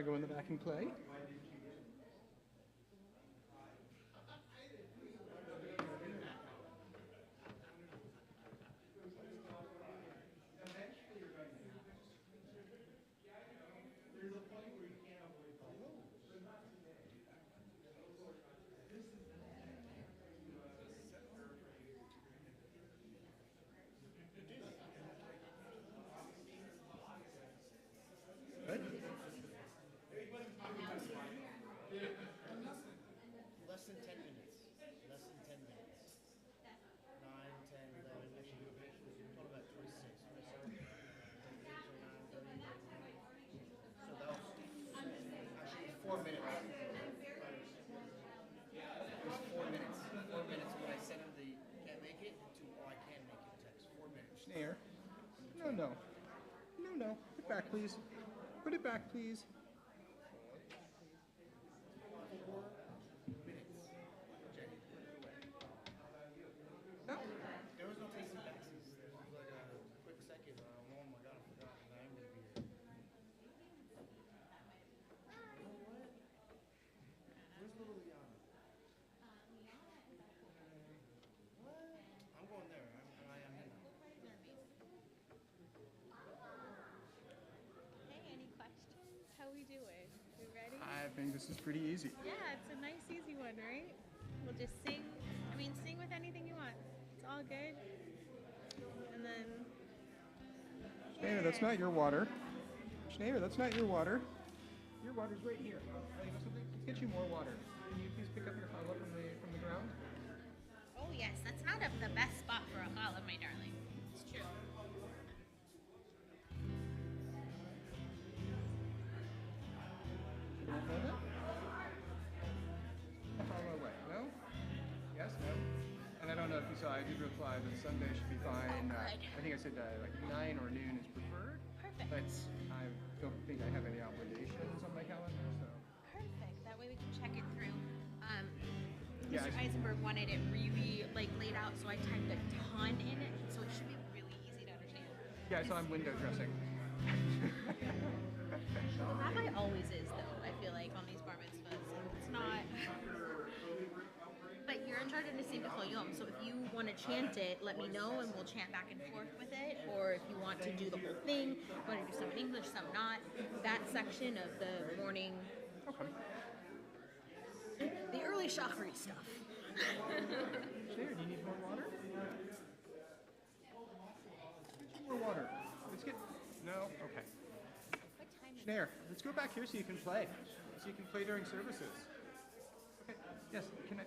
to go in the back and play. Good. Less than 10 minutes. Less than 10 minutes. 9, 10, 11, actually, total about 26, 27, 29, 30. So that was actually 4 minutes. It was 4 minutes. 4 minutes when I sent him the can't make it to I can make it text. 4 minutes. Snare. No, no. No, no. Put it back, please. Put it back, please. 4 minutes. Jenny, put it away. No. There was no tasty backsies. There was like a quick second. Oh my god, I forgot. And I am going to be here. You know what? Where's little Liana? What? I'm going there. I am here now. Hey, any questions? How we doing? We ready? I think this is pretty easy. Yeah, it's a nice, easy one, right? We'll just sing. Sing with anything you want. It's all good. And then... Schneider, that's not your water. Schneider, that's not your water. Your water's right here. You know something? Let's get you more water. Can you please pick up your challah from the ground? Oh, yes. That's not the best spot for a challah, my darling. It's true. Challah away. No? Yes? No? And I don't know if you saw, I did reply that Sunday should be fine. Oh, good. I think I said like 9 or noon is preferred. Perfect. But I don't think I have any obligations on my calendar, so. Perfect. That way we can check it through. Yeah, Mr. Eisenberg wanted it really laid out, so I typed a ton in it, so it should be really easy to understand. Yeah, I saw I'm window dressing. Rabbi always is, though, I feel like, on these bar mitzvahs. It's not... But you're in charge of Nisim B'chol Yom, so if you want to chant it, let me know, and we'll chant back and forth with it. Or if you want to do the whole thing, want to do some in English, some not. That section of the morning... Okay. The early Shachri stuff. Schneider, do you need more water? More water. Let's get... No? Okay. What time is it? Schneider, let's go back here so you can play. So you can play during services. Okay. Yes, can I...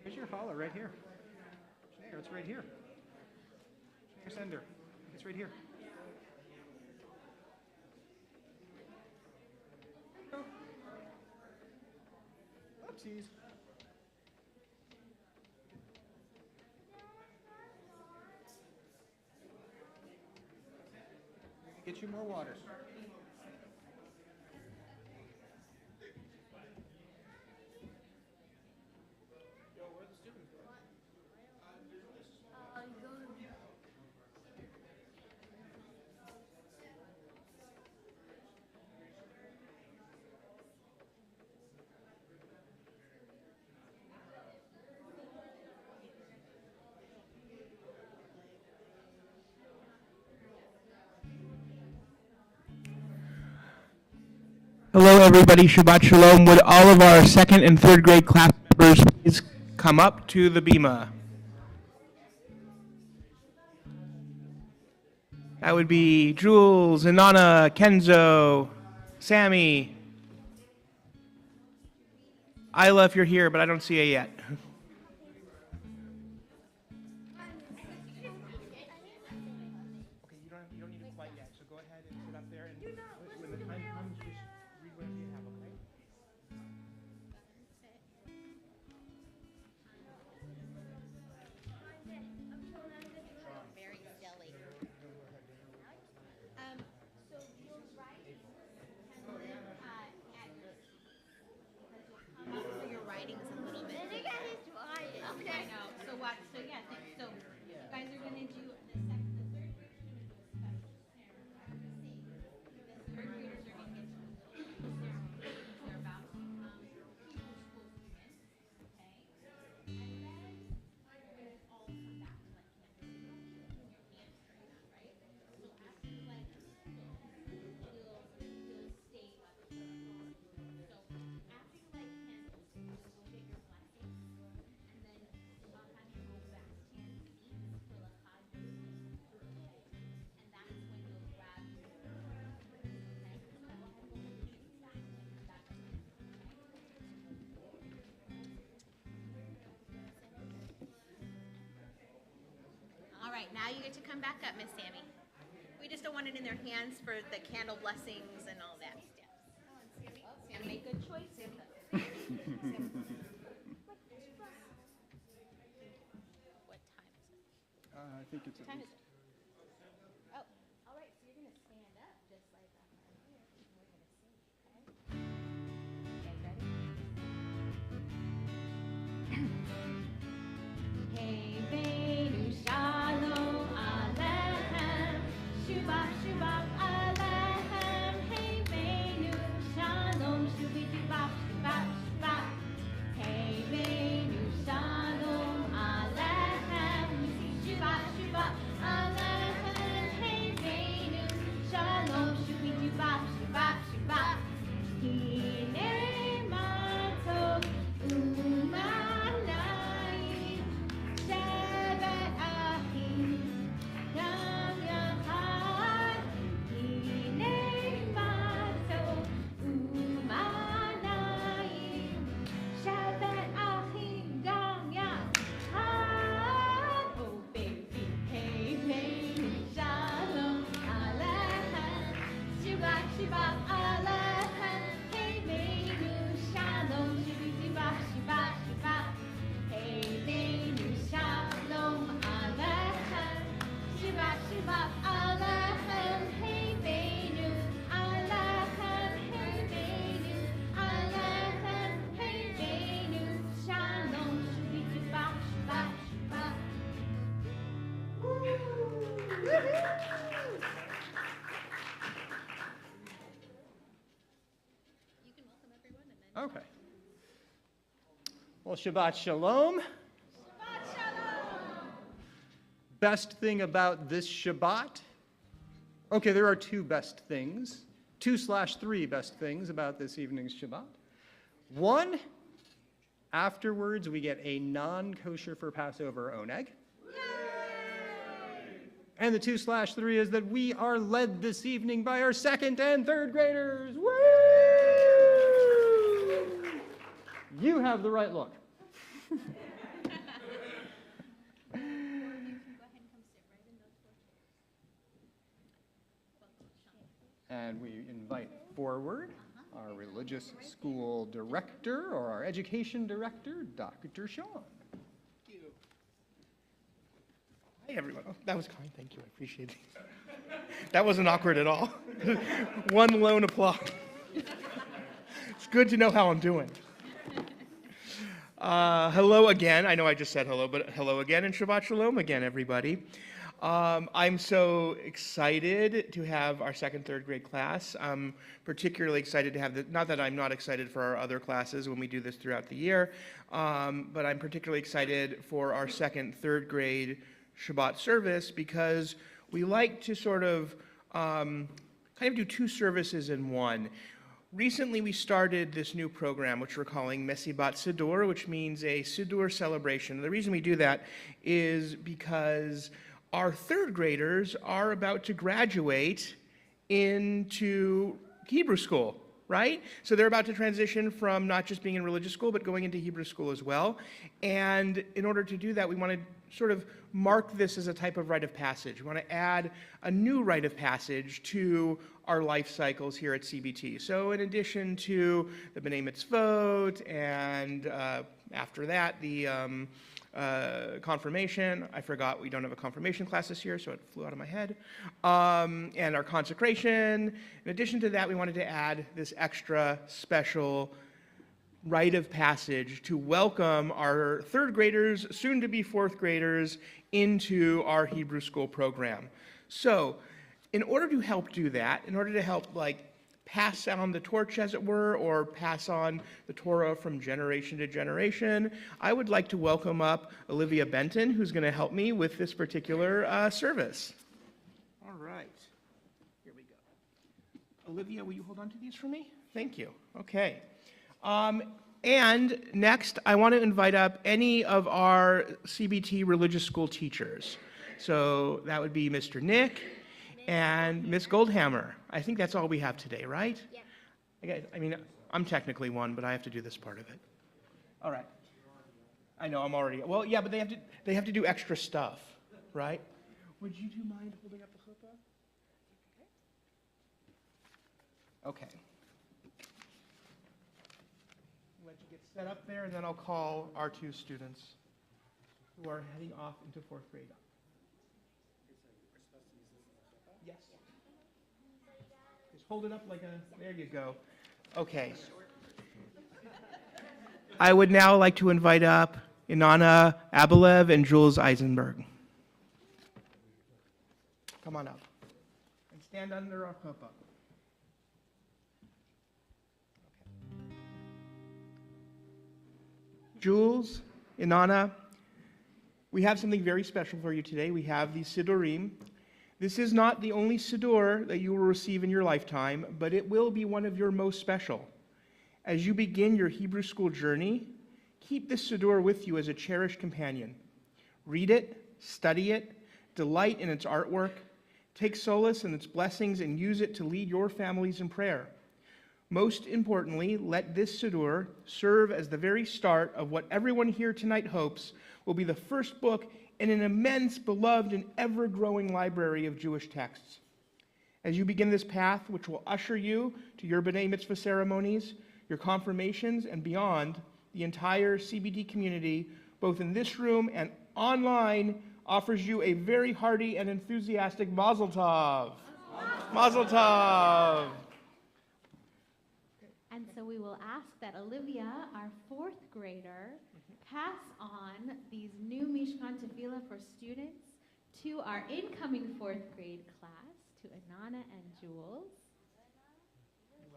Here's your challah right here. Schneider, it's right here. Schneider sender. It's right here. Oh. Oopsies. Get you more water. Yo, where are the students? Hello, everybody. Shabbat Shalom. Would all of our second and third grade class members please come up to the bima? That would be Jules, Inanna, Kenzo, Sammy. Isla, if you're here, but I don't see you yet. Okay, you don't need it quite yet, so go ahead and sit up there, and when the time comes, just read whatever you have, okay? Very silly. So you're writing, and then so your writing is a little bit. now you get to come back up, Miss Sammy. We just don't want it in their hands for the candle blessings and all that stuff. Come on, Sammy. Sammy made good choices. What time is it? I think it's What at time least. is it? Oh, all right. So you're gonna stand up just like I'm right here, and we're gonna sing. Okay. Okay, ready? Hey, Benu Shalom Aleichem, Shabbat Shabbat Aleichem. Hey, Benu Shalom, Shubi Shabbat Shabbat Shabbat. Hey, Benu Shalom Aleichem, Shabbat Shabbat Aleichem. Hey, Benu Shalom, Shubi Shabbat Shabbat Shabbat. Hinei matov u'manayim, Shabbat achim gam yachad. Hinei matov u'manayim, Shabbat achim gam yachad. Oh baby, hey baby, shalom aleichem, Shabbat Shabbat aleichem. Hey baby, shalom, Shabbat Shabbat Shabbat. Hey baby, shalom aleichem, Shabbat Shabbat aleichem. Hey baby, aleichem. Hey baby, aleichem. Hey baby, shalom, Shabbat Shabbat Shabbat. You can welcome everyone and then. Okay. Well, Shabbat Shalom. Shabbat Shalom! Best thing about this Shabbat? Okay, there are two best things. 2/3 best things about this evening's Shabbat. One, afterwards we get a non-kosher for Passover oneg. And the 2/3 is that we are led this evening by our second and third graders. Woo! You have the right look. You can go ahead and come sit right in those 4 chairs. And we invite forward our religious school director, or our education director, Dr. Sean. Hi, everyone. Oh, that was kind. Thank you. I appreciate it. That wasn't awkward at all. One lone applause. It's good to know how I'm doing. Hello again. I know I just said hello, but hello again and Shabbat Shalom again, everybody. I'm so excited to have our second, third grade class. I'm particularly excited to have not that I'm not excited for our other classes when we do this throughout the year, but I'm particularly excited for our second, third grade Shabbat service because we like to sort of kind of do 2 services in one. Recently, we started this new program, which we're calling Mesibat Siddur, which means a Siddur celebration. And the reason we do that is because our third graders are about to graduate into Hebrew school, right? So they're about to transition from not just being in religious school, but going into Hebrew school as well. And in order to do that, we want to sort of mark this as a type of rite of passage. We want to add a new rite of passage to our life cycles here at CBT. So in addition to the B'nai Mitzvot and after that, the confirmation. I forgot we don't have a confirmation class this year, so it flew out of my head. And our consecration. In addition to that, we wanted to add this extra special rite of passage to welcome our third graders, soon to be fourth graders, into our Hebrew school program. So in order to help do that, in order to help pass on the torch, as it were, or pass on the Torah from generation to generation, I would like to welcome up Olivia Benton, who's going to help me with this particular service. All right. Here we go. Olivia, will you hold on to these for me? Thank you. Okay. And next, I want to invite up any of our CBT religious school teachers. So that would be Mr. Nick and Miss Goldhammer. I think that's all we have today, right? Yeah. I mean, I'm technically one, but I have to do this part of it. All right. I know I'm already, well, yeah, but they have to do extra stuff, right? Would you two mind holding up the chuppah? Okay. Let you get set up there, and then I'll call our two students who are heading off into fourth grade. Yes. Just hold it up like a, there you go. Okay. I would now like to invite up Inanna Abelev and Jules Eisenberg. Come on up. And stand under our chuppah. Jules, Inanna, we have something very special for you today. We have the Siddurim. This is not the only Siddur that you will receive in your lifetime, but it will be one of your most special. As you begin your Hebrew school journey, keep this Siddur with you as a cherished companion. Read it, study it, delight in its artwork, take solace in its blessings, and use it to lead your families in prayer. Most importantly, let this Siddur serve as the very start of what everyone here tonight hopes will be the first book in an immense, beloved, and ever-growing library of Jewish texts. As you begin this path, which will usher you to your B'nai Mitzvah ceremonies, your confirmations, and beyond, the entire CBD community, both in this room and online, offers you a very hearty and enthusiastic Mazel Tov. Mazel Tov. And so we will ask that Olivia, our fourth grader, pass on these new Mishkan Tefillah for students to our incoming fourth grade class, to Inanna and Jules.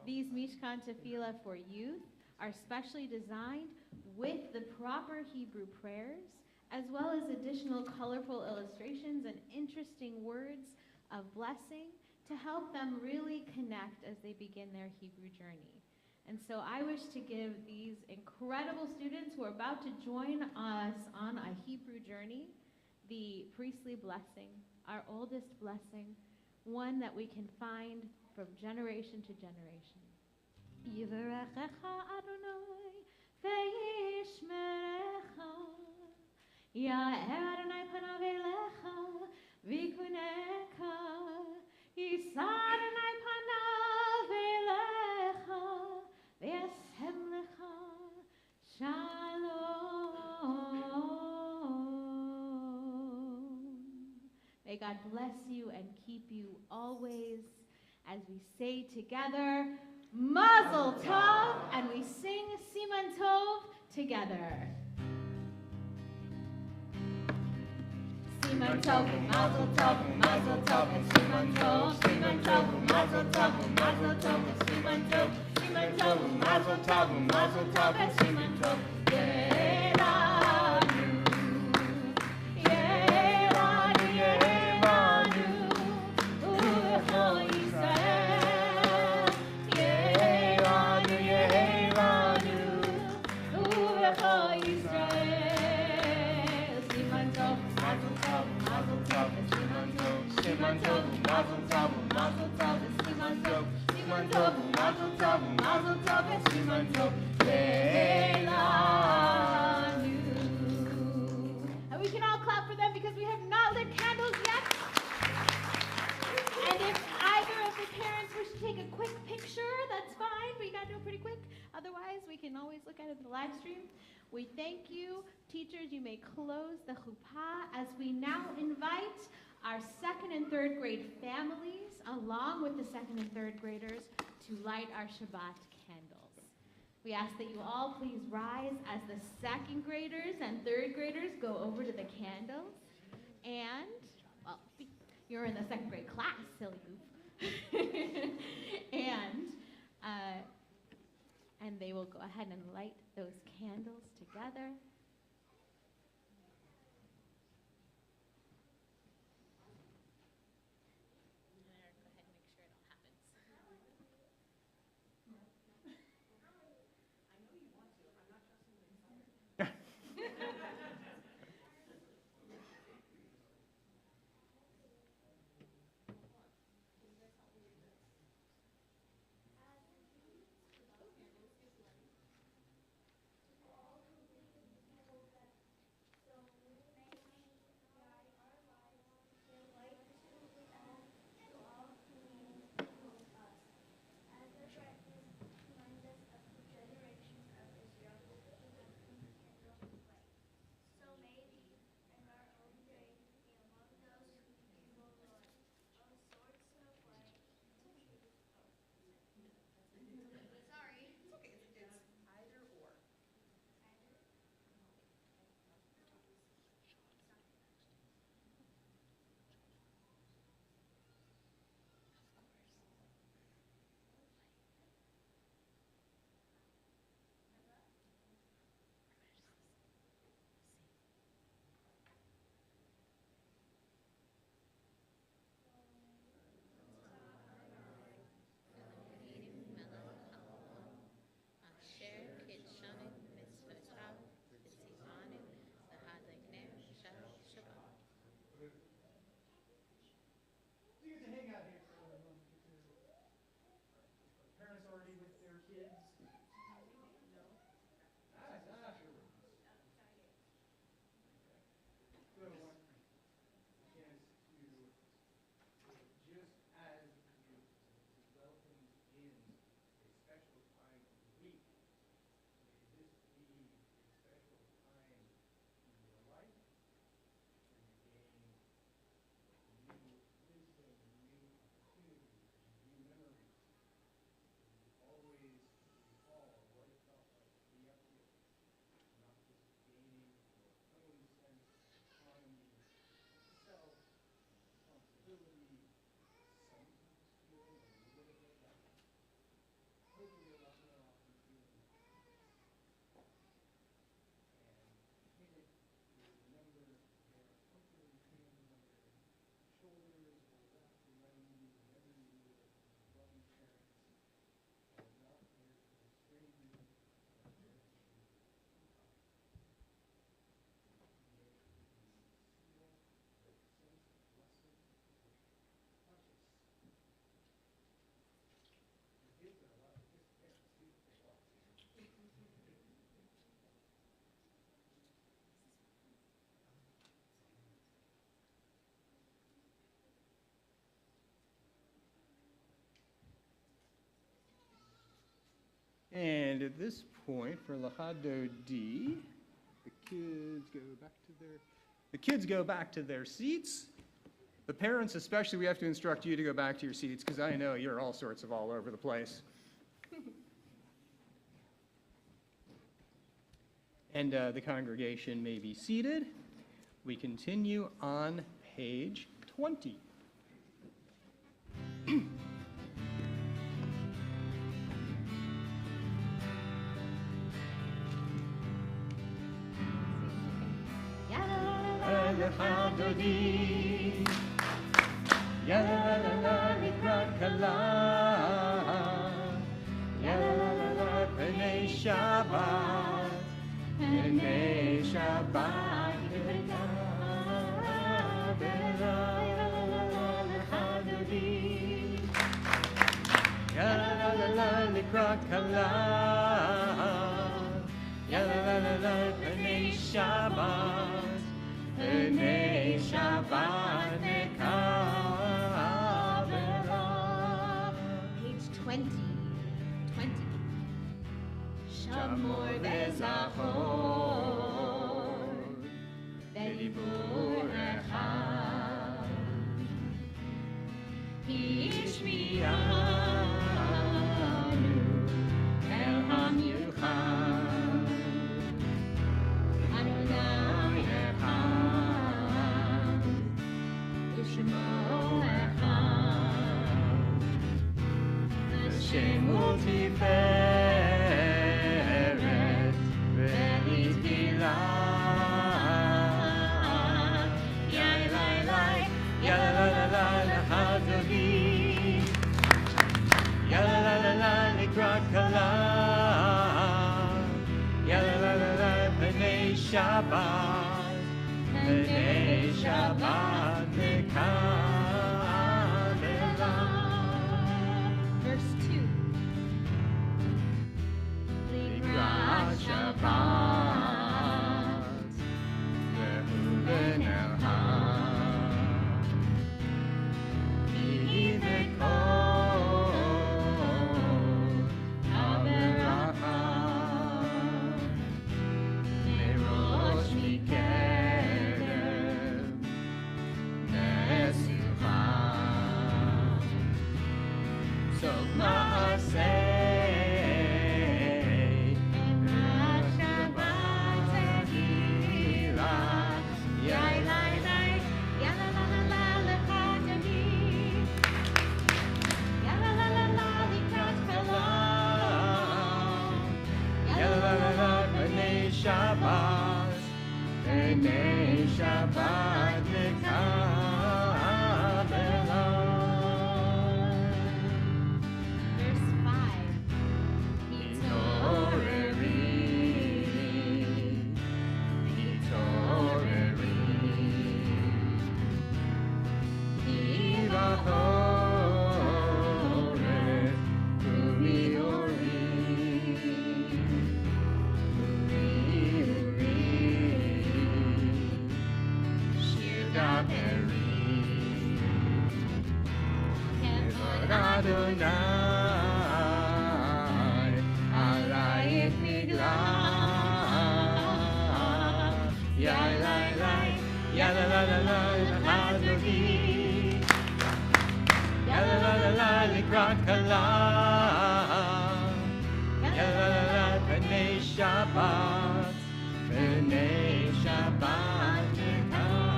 These Mishkan Tefillah for youth are specially designed with the proper Hebrew prayers, as well as additional colorful illustrations and interesting words of blessing to help them really connect as they begin their Hebrew journey. And so I wish to give these incredible students who are about to join us on a Hebrew journey the priestly blessing, our oldest blessing, one that we can find from generation to generation. Yivarechecha Adonai ve'yishmerecha, Ya'er Adonai panav elecha v'yikuneka, Yisa Adonai panav elecha ve'yasem lecha shalom. May God bless you and keep you always as we say together, Mazel Tov, and we sing Siman Tov together. Siman Tov, Mazel Tov, Mazel Tov, and Siman Tov, Siman Tov, Mazel Tov, Mazel Tov, and Siman Tov, Siman Tov, Mazel Tov, Mazel Tov, and Siman Tov. Ye'elanu, Ye'elanu, Ye'elanu, U'echo Yisrael. Ye'elanu, Ye'elanu, U'echo Yisrael. Siman Tov, Mazel Tov, Mazel Tov, and Siman Tov, Siman Tov, Mazel Tov, Mazel Tov, and Siman Tov, Siman Tov, Mazel Tov, Mazel Tov, and Siman Tov. Ye'elanu. And we can all clap for them because we have not lit candles yet. And if either of the parents wish to take a quick picture, that's fine, but you gotta do it pretty quick. Otherwise, we can always look at it in the live stream. We thank you. Teachers, you may close the chuppah as we now invite our second and third grade families, along with the second and third graders, to light our Shabbat candles. We ask that you all please rise as the second graders and third graders go over to the candles. And, well, you're in the second grade class, silly goof. And they will go ahead and light those candles together. And at this point, for Lachado D, the kids go back to their seats. The parents especially, we have to instruct you to go back to your seats because I know you're all sorts of all over the place. And the congregation may be seated. We continue on page 20. Shabbat, Bnei Shabbat, Likrat Kala, Bnei Shabbat, Bnei Shabbat, Page 20. Shamor vezachor, v'dibur echad, hishmianu el hamyuchad, Adonai echad, v'shemo echad, v'shemu tiferet, v'litila, yalalai, yalalai, lachadodi, yalalai, likrat kala, yalalai, b'nei Shabbat, b'nei Shabbat, nekabela. Verse 2. Likrat Shabbat, ve'uven el ham, v'hivekol ha'beracha, merosh mikerem, nesucha, sof ma'aseh. Shabbat, Bnei Shabbat, nekabela. Verse 5. Hitoreri, hitoreri, hivahoret, kumiori. Adonai, alayit miglah, yalalai, yalalai, lachadodi, yalalai, likrat kala, yalalai, b'nei Shabbat, b'nei Shabbat, nekabela.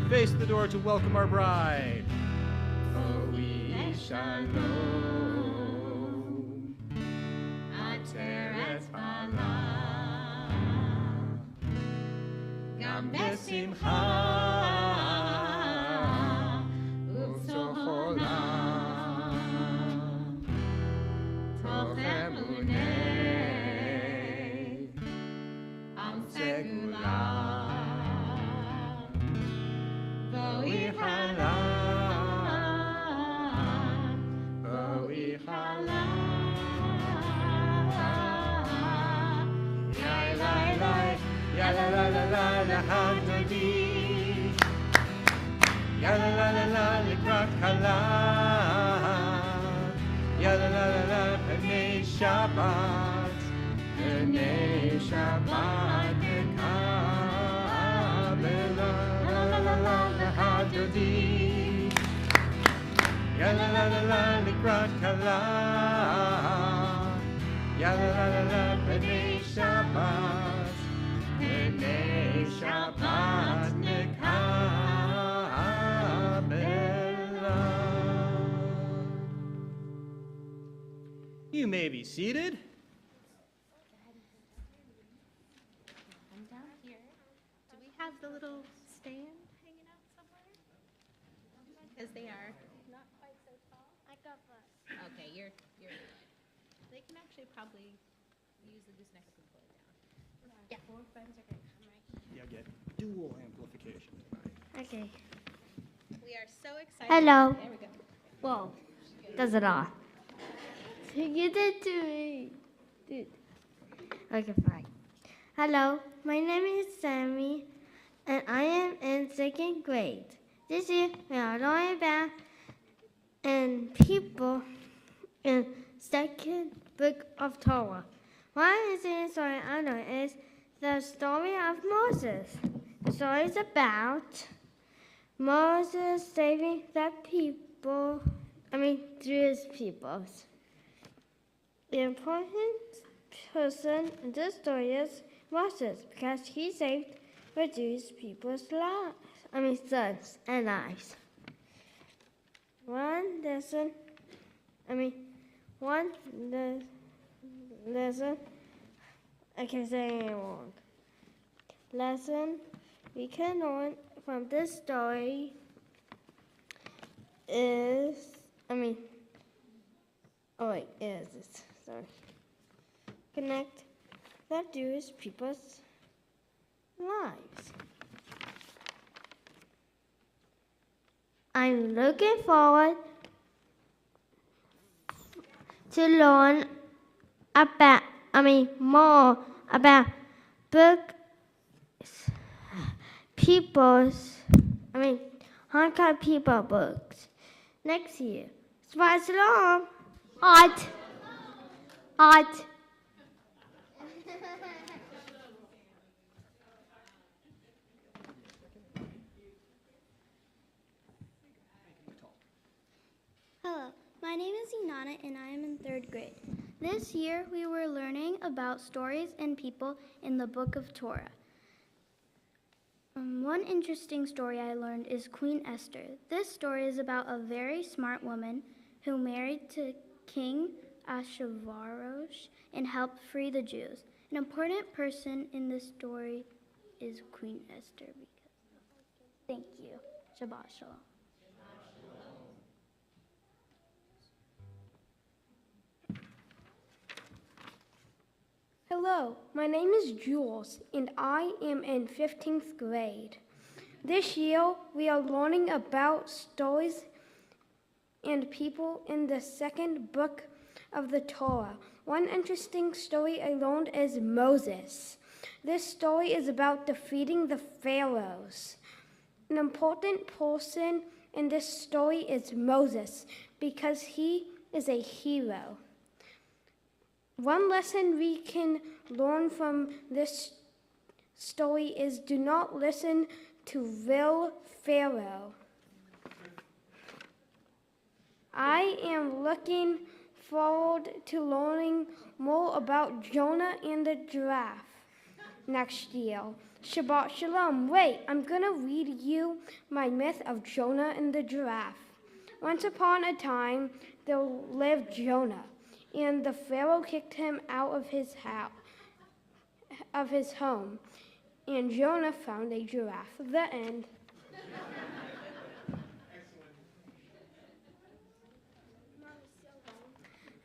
Face the door to welcome our bride. Oi shalom, ateret bala, gam besimcha, ubsocholam, toch emunei, am segulah. Oi halam, oi halam, yalalai, yalalai, lachadodi, yalalai, likrat kala, Shabbat, Bnei Shabbat, Mekabela, Hadodi, Yalla la la la, Likrat Kala, Yalla la la la, Bnei Shabbat, Bnei Shabbat, Mekabela. You may be seated. I'm down here. Do we have the little stand hanging out somewhere? Because they are not quite so tall. I got this. Okay, you're. They can actually probably use the goosenecks and pull it down. Yeah. 4 friends are going to come right Yeah, get dual amplification. Okay. We are so excited. Hello. There we go. Whoa. Does it all? You did to me. Dude. Okay, fine. Hello. My name is Sammy, and I am in 2nd grade. This year, we are learning about and people in 2nd book of Torah. One interesting story I know is the story of Moses. The story is about Moses saving the people, Jewish peoples. The important person in this story is Moses because he saved the Jewish people's lives. Sons and lives. One lesson, I can say it wrong. Lesson we can learn from this story is, connect the Jewish people's lives. I'm looking forward to learn about, more about books, Hong Kong people books. Next year. Shabbat Shalom. Hot. Hello, my name is Inanna and I am in 3rd grade. This year we were learning about stories and people in the book of Torah. One interesting story I learned is Queen Esther. This story is about a very smart woman who married to King Ahasuerus and helped free the Jews. An important person in this story is Queen Esther. Thank you. Shabbat Shalom. Hello, my name is Jules, and I am in 15th grade. This year, we are learning about stories and people in the 2nd book of the Torah. One interesting story I learned is Moses. This story is about defeating the pharaohs. An important person in this story is Moses because he is a hero. One lesson we can learn from this story is do not listen to real Pharaoh. I am looking forward to learning more about Jonah and the giraffe next year. Shabbat Shalom. Wait, I'm going to read you my myth of Jonah and the giraffe. Once upon a time, there lived Jonah. And the Pharaoh kicked him out of his home. And Jonah found a giraffe. The end.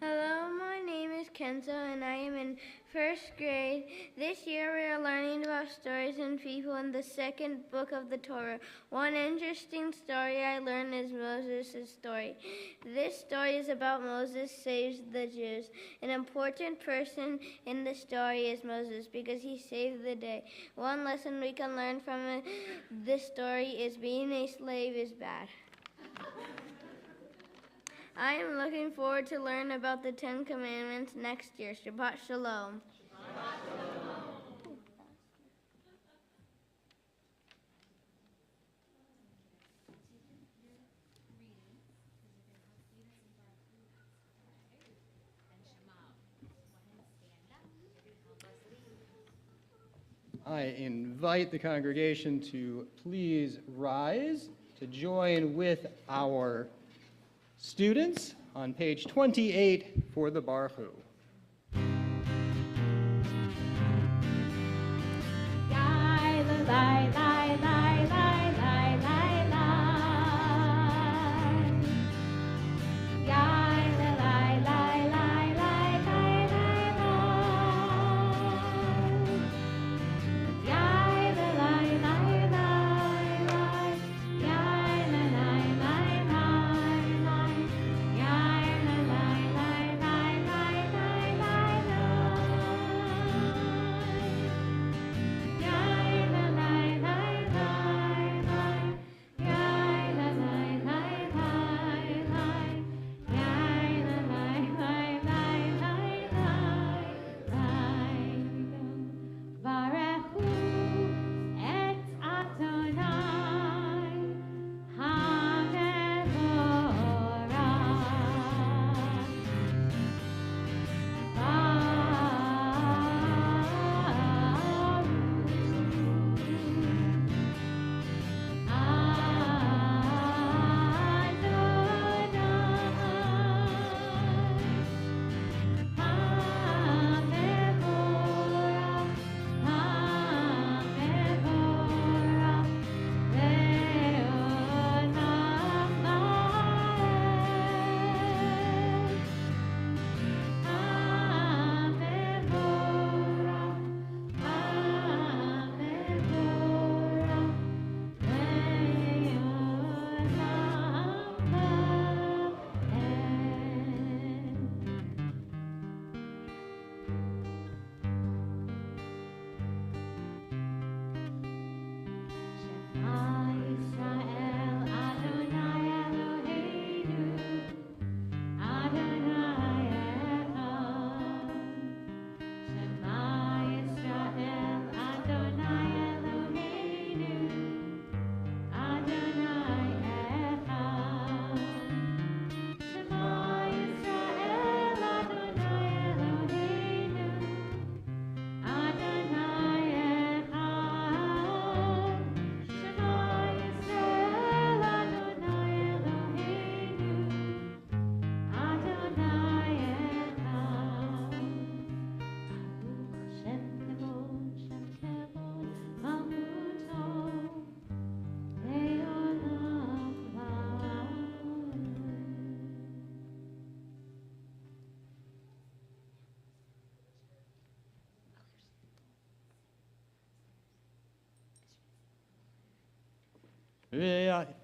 Hello, my name is Kenzo and I am in 1st grade. This year we are learning about stories and people in the 2nd book of the Torah. One interesting story I learned is Moses' story. This story is about Moses saves the Jews. An important person in the story is Moses because he saved the day. One lesson we can learn from this story is being a slave is bad. I am looking forward to learn about the 10 Commandments next year. Shabbat Shalom. I invite the congregation to please rise to join with our students on page 28 for the Baruch Hu.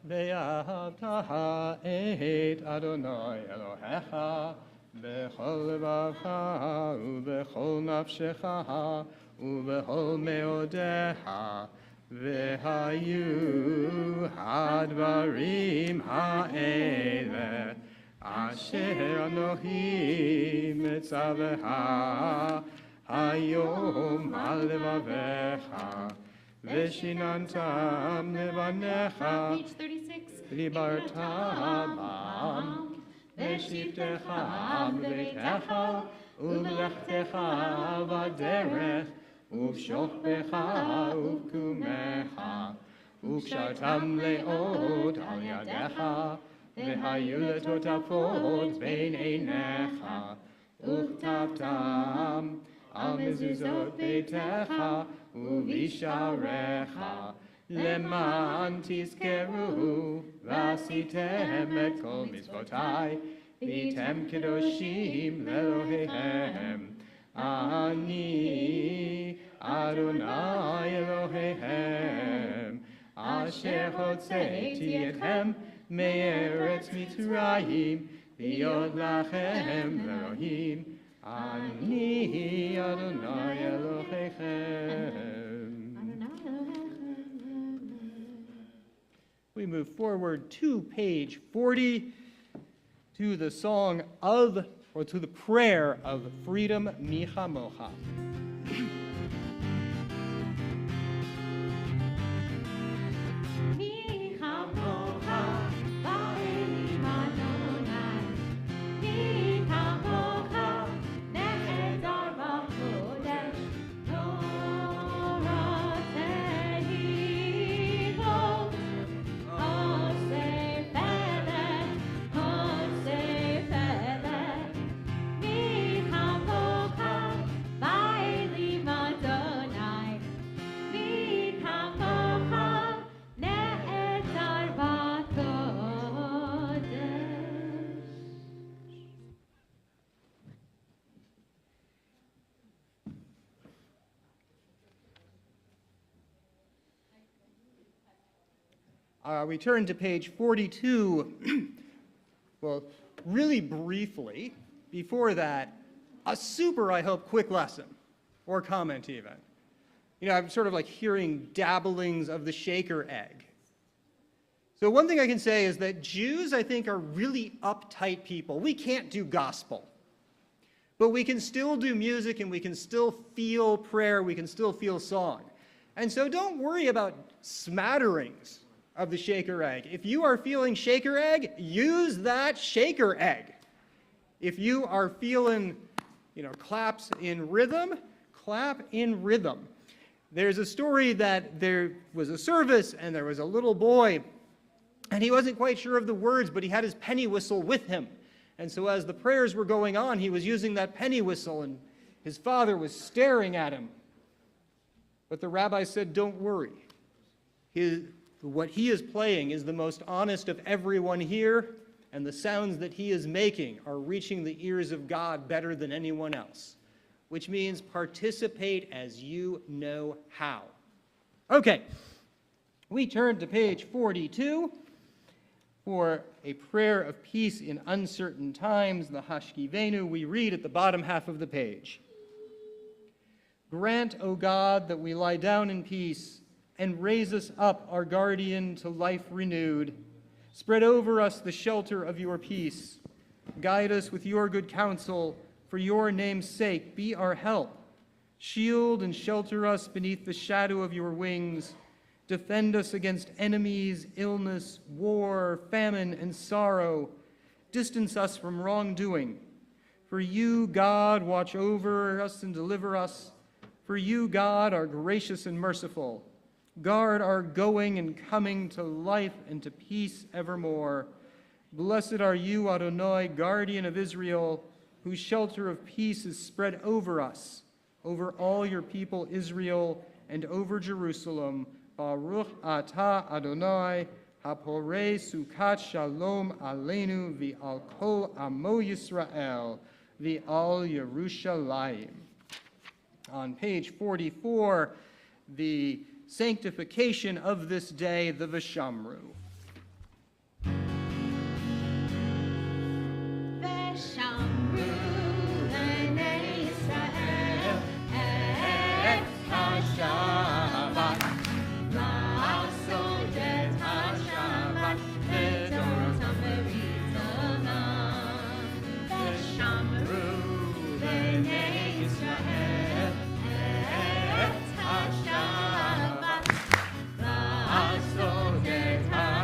ואהבת את אדוני אלוהיך בכל לבבך ובכל נפשך ובכל מאודיך, והיו הדברים האלה אשר אנוכי מצווך היום על לבביך, ושיננתם לבניך, ודיברת בם, ושבתך בביתך, ובלכתך בדרך, ובשוכבך ובקומך, וקשרתם לאות על ידיך, והיו לטוטפות בין עיניך, וכתבתם על מזוזות ביתך ובשעריך, למען תזכרו ועשיתם את כל מצוותי, והייתם קדושים לאלוהיהם. אני אדוני אלוהיהם, אשר הוצאתי אתכם מארץ מצרים, להיות לכם לאלוהים. אני אדוני אלוהיכם. We move forward to page 40 to the song of, or to the prayer of freedom michamocha. We turn to page 42. Well, really briefly, before that, a super, I hope, quick lesson, or comment even. You know, I'm sort of like hearing dabblings of the shaker egg. So one thing I can say is that Jews, I think, are really uptight people. We can't do gospel. But we can still do music, and we can still feel prayer, we can still feel song. And so don't worry about smatterings of the shaker egg. If you are feeling shaker egg, use that shaker egg. If you are feeling, claps in rhythm, clap in rhythm. There's a story that there was a service and there was a little boy and he wasn't quite sure of the words, but he had his penny whistle with him. And so as the prayers were going on, he was using that penny whistle and his father was staring at him. But the rabbi said, don't worry. What he is playing is the most honest of everyone here, and the sounds that he is making are reaching the ears of God better than anyone else, which means participate as you know how. Okay, we turn to page 42 for a prayer of peace in uncertain times, the Hashkivenu. We read at the bottom half of the page. Grant, O God, that we lie down in peace, and raise us up, our guardian, to life renewed. Spread over us the shelter of your peace. Guide us with your good counsel. For your name's sake, be our help. Shield and shelter us beneath the shadow of your wings. Defend us against enemies, illness, war, famine, and sorrow. Distance us from wrongdoing. For you, God, watch over us and deliver us. For you, God, are gracious and merciful. Guard our going and coming to life and to peace evermore. Blessed are you, Adonai, guardian of Israel, whose shelter of peace is spread over us, over all your people Israel, and over Jerusalem. Baruch atah Adonai, haporei sukat shalom aleinu v'al kol amo Yisrael v'al Yerushalayim. On page 44, the sanctification of this day, the Vishamru. Hashodet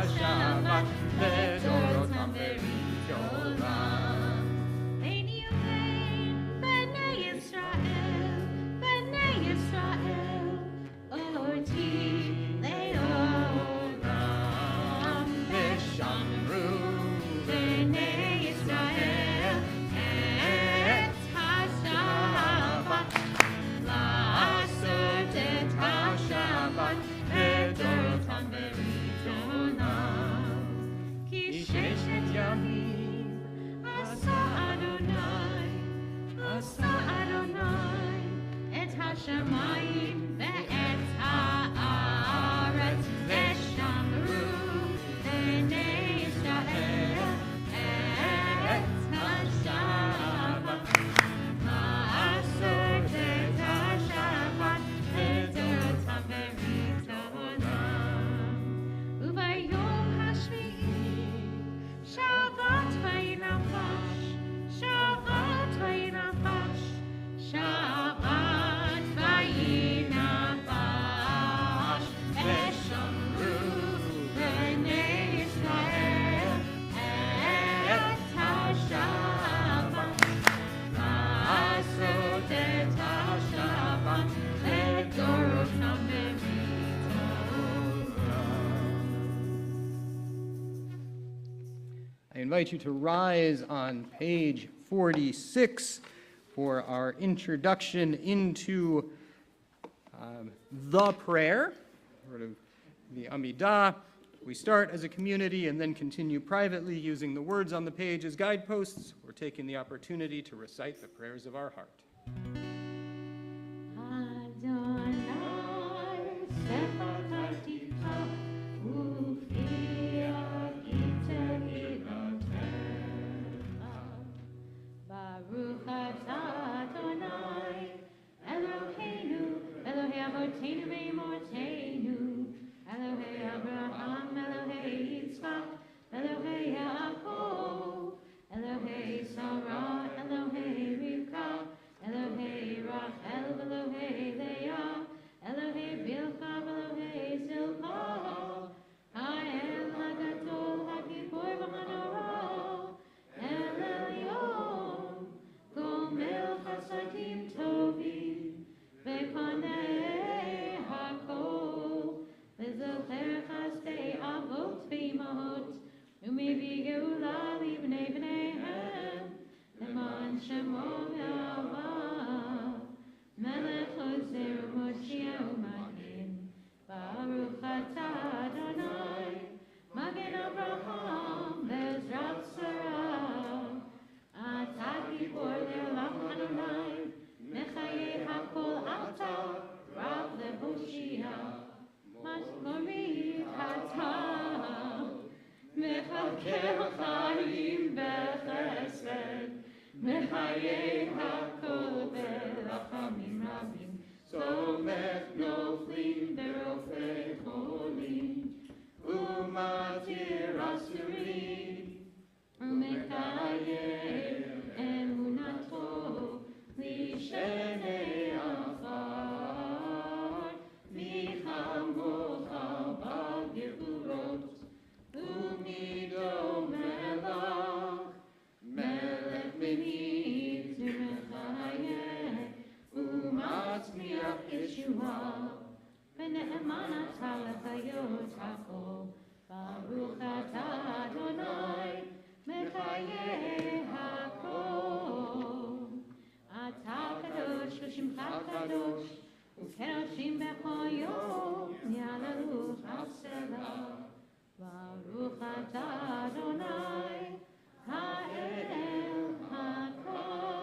invite you to rise on page 46 for our introduction into the prayer, sort of the Amidah. We start as a community and then continue privately using the words on the page as guideposts. We're taking the opportunity to recite the prayers of our heart. Baruch atah Adonai, Eloheinu, Elohei Avotenu ve'imotenu, Elohei Abraham, Elohei Yitzchak, Elohei Yaakov, Elohei Sarah, Elohei Rivka, Elohei Rachel, Elohei Leah, Elohei Bilhah, Elohei Zilpah, Ha'el Hagadol, Hagibor v'Hanora, El Elyon, Gomel Chasadim Tovim, Ve'kanei Hakol, V'zocher Chasdei Avot V'imahot, U'mevi Geula Livnei B'neihem, Leman Shemo V'Ava, Melech Ozer U'Moshiach U'Magen, Baruch atah Adonai, Magen Avraham, Bezrat Sarah, Atah Gibor Le'olam Adonai, Mechayeh HaKol Atah, Rav Le'Hoshia, Mashmori Atah, Mechakel Chaim B'Chesed, Mechayeh HaKol B'Rachamim Rabim, Somech Noflim B'Rofei Cholim, Umatir Asurim, Umekayeh Emunato, Lishenei Afar, Michamocha B'Gevurot, Umido Melach, Melech Benit Mechayeh, Umatzmiach Yeshua, V'ne'eman atah lechayot ha'kol, Baruch atah Adonai, Mechayeh ha'kol. Atah kadosh v'shimcha kadosh, U'kedoshim b'chol yom, Ya'alalu ha'selah. Baruch atah Adonai, Ha'el ha'kadosh.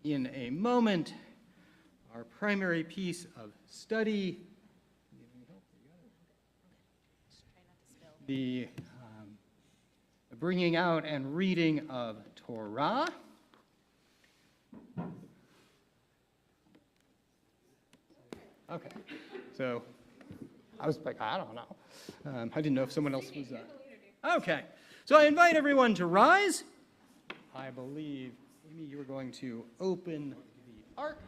in a moment. Our primary piece of study, the bringing out and reading of Torah. Okay, so I was like, I don't know. I didn't know if someone else was. Okay, so I invite everyone to rise. I believe, Amy, you were going to open the ark.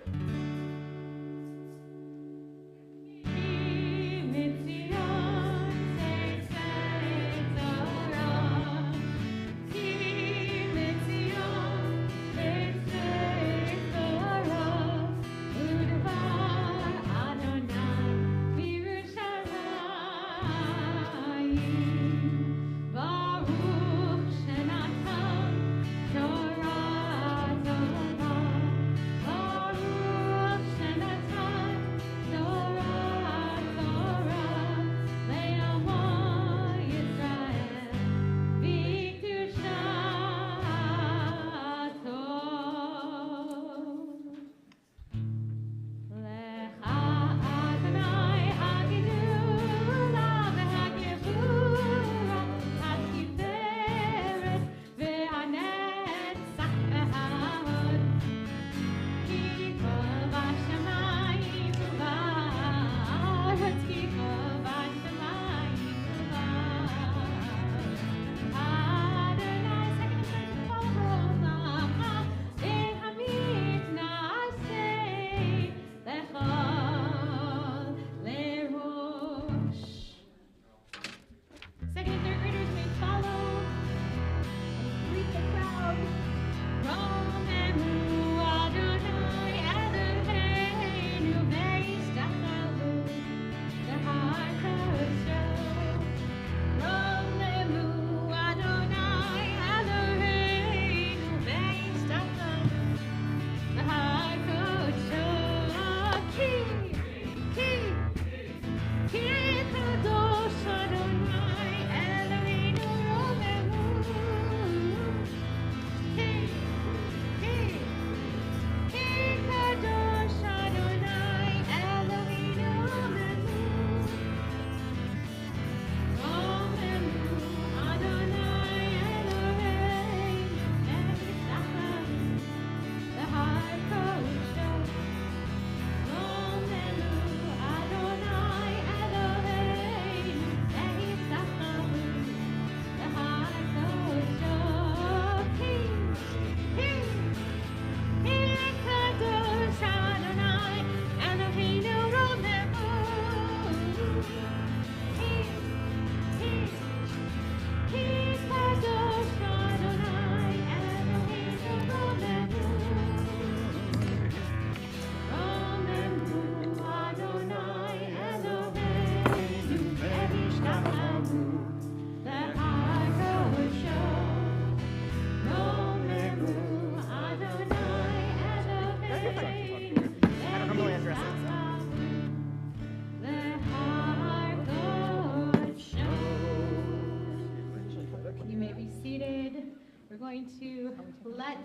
Let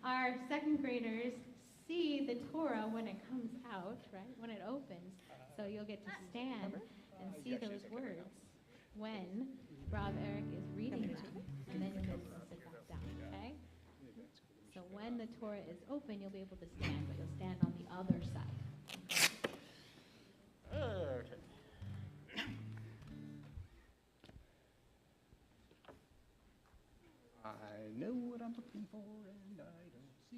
our second graders see the Torah when it comes out, right? When it opens. So you'll get to stand and see those words when Rob Eric is reading them. And then you'll be able to sit back down, okay? So when the Torah is open, you'll be able to stand, but you'll stand on the other side. Okay. I know what I'm looking for, and I don't see.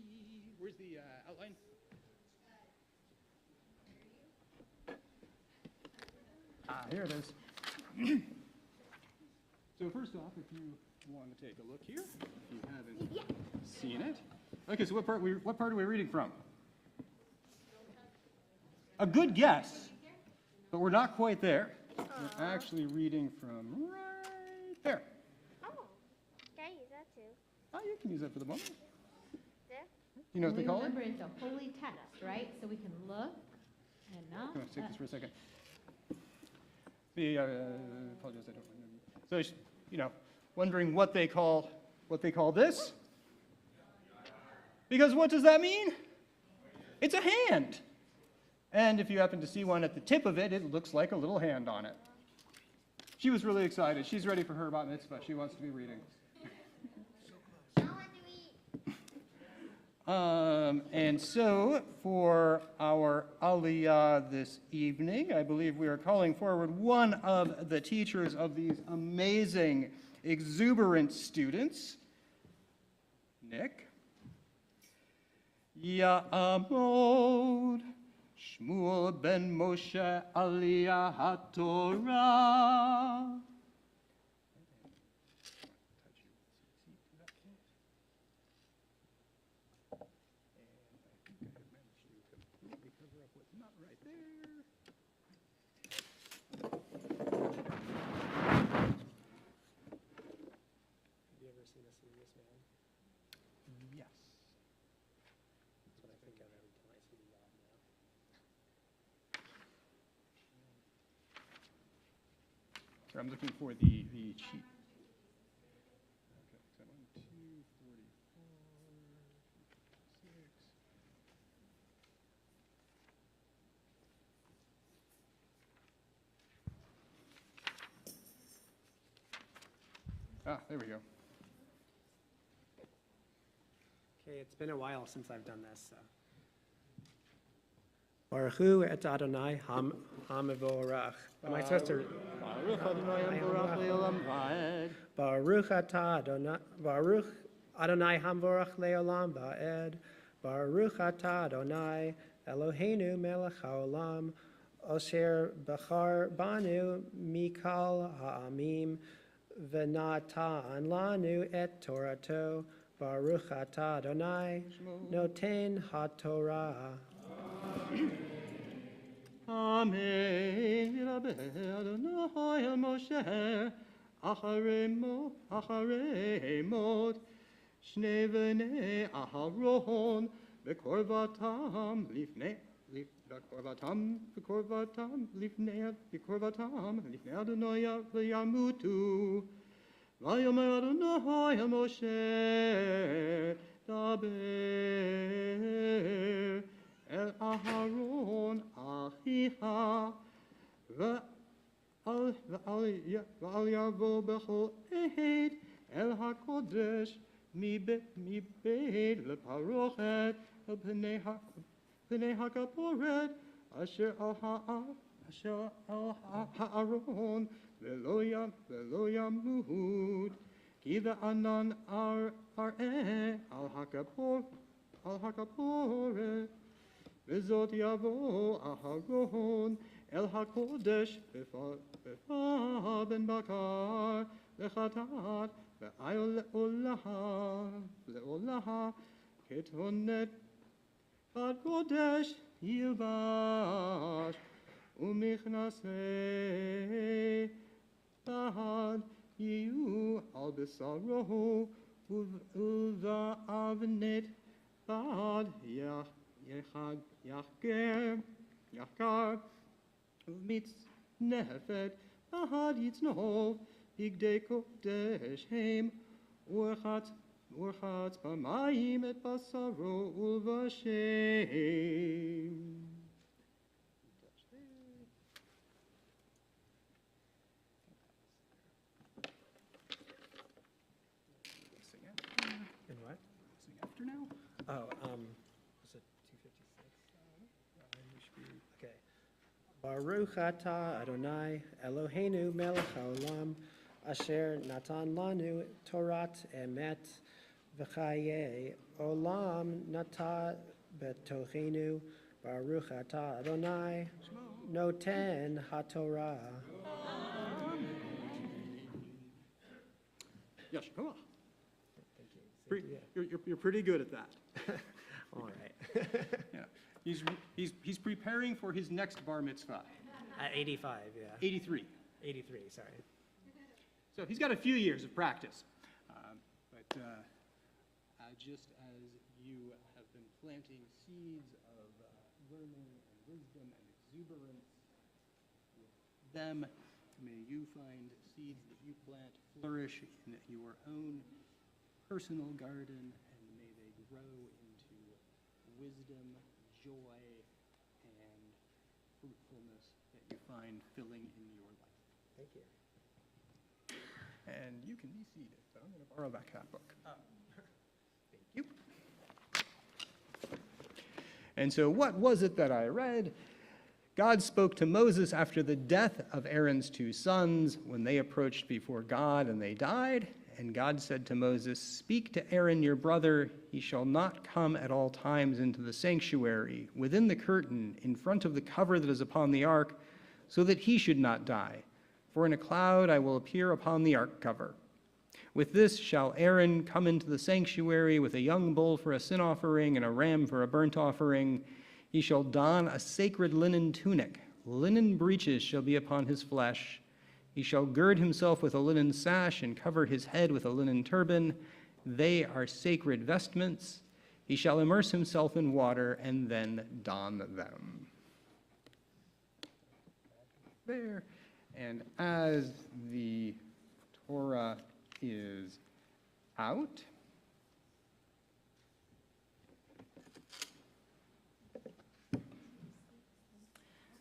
Where's the outline? Here it is. So first off, if you want to take a look here, if you haven't seen it. Okay, so what part are we reading from? A good guess, but we're not quite there. We're actually reading from right there. Oh, can I use that too? Oh, you can use that for the moment. There? You know what they call it? Remember, it's a holy text, right? So we can look and not. Let's take this for a second. Apologize, I don't remember. So, you know, wondering what they call this? Because what does that mean? It's a hand. And if you happen to see one at the tip of it, it looks like a little hand on it. She was really excited. She's ready for her bat mitzvah. She wants to be reading. And so for our Aliyah this evening, I believe we are calling forward one of the teachers of these amazing, exuberant students, Nick. Ya'amod Shmuel ben Moshe Aliyah HaTorah. I'm looking for the cheat. Okay, so 1, 2, 44, 6. Ah, there we go. Okay, it's been a while since I've done this. So. Baruch hu et Adonai hamivorach. Am I supposed to? Baruch Adonai Hamvorach Le'olam Va'ed. Baruch atah Adonai. Baruch Adonai hamvorach le'olam va'ed. Baruch atah Adonai Eloheinu melech haolam. Osher bachar banu mikal ha'amim. V'natan lanu et Torato. Baruch atah Adonai noten ha'torah. Amen. Yirabeh Adonai el Moshe acharei mot shnei v'nei Aharon bekorvatam lifnei lifnei Adonai v'yamutu v'yomer Adonai el Moshe daber El Aharon Achiha V'al yavo b'chol eit El HaKodesh Mi beit leparochet El pnei hakaporet Asher al ha'aron V'lo yamut Ki v'anan ar'eh Al hakaporet V'zot yavo Aharon El HaKodesh V'fa ben bakar V'chatat V'ayol le'olaha Ketonet Ad Kodesh Yilbash Umichnasei Bahad Yiyu Al Besarohu Uva'avnet Bahad Yachkar Umitz Nefet Bahad Yitznov Bigdei Kodesh Heim Urchatz Pamayim Et Basaro Ulvashem. And what? Sing after now? Oh, was it 256? Okay. Baruch atah Adonai Eloheinu melech haolam asher natan lanu Torat emet v'chaye olam nata betochenu Baruch atah Adonai noten haTorah. Yeshua. You're pretty good at that. All right. Yeah. He's preparing for his next bar mitzvah. At 85, yeah. 83. 83, sorry. So he's got a few years of practice. But just as you have been planting seeds of learning and wisdom and exuberance with them, may you find seeds that you plant flourish in your own personal garden, and may they grow into wisdom, joy and fruitfulness that you find filling in your life. Thank you. And you can be seated, but I'm going to borrow that book. Thank you. And so what was it that I read? God spoke to Moses after the death of Aaron's two sons when they approached before God and they died. And God said to Moses, "Speak to Aaron your brother. He shall not come at all times into the sanctuary, within the curtain, in front of the cover that is upon the ark, so that he should not die. For in a cloud I will appear upon the ark cover. With this shall Aaron come into the sanctuary with a young bull for a sin offering and a ram for a burnt offering. He shall don a sacred linen tunic. Linen breeches shall be upon his flesh. He shall gird himself with a linen sash and cover his head with a linen turban. They are sacred vestments. He shall immerse himself in water and then don them." There. And as the Torah is out,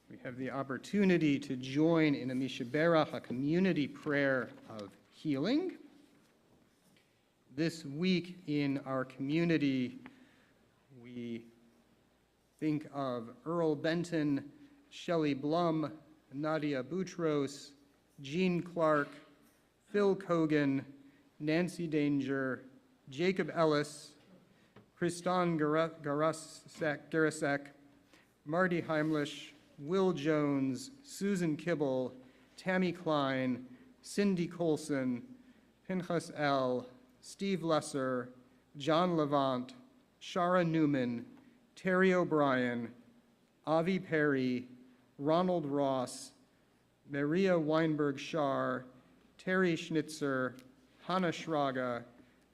we have the opportunity to join in a Mishaberach, a community prayer of healing. This week in our community, we think of Earl Benton, Shelley Blum, Nadia Boutros, Jean Clark, Phil Kogan, Nancy Danger, Jacob Ellis, Kristan Garasek, Marty Heimlich, Will Jones, Susan Kibble, Tammy Klein, Cindy Colson, Pinchas L., Steve Lesser, John Levant, Shara Newman, Terry O'Brien, Avi Perry, Ronald Ross, Maria Weinberg-Schar, Terry Schnitzer, Hannah Schraga,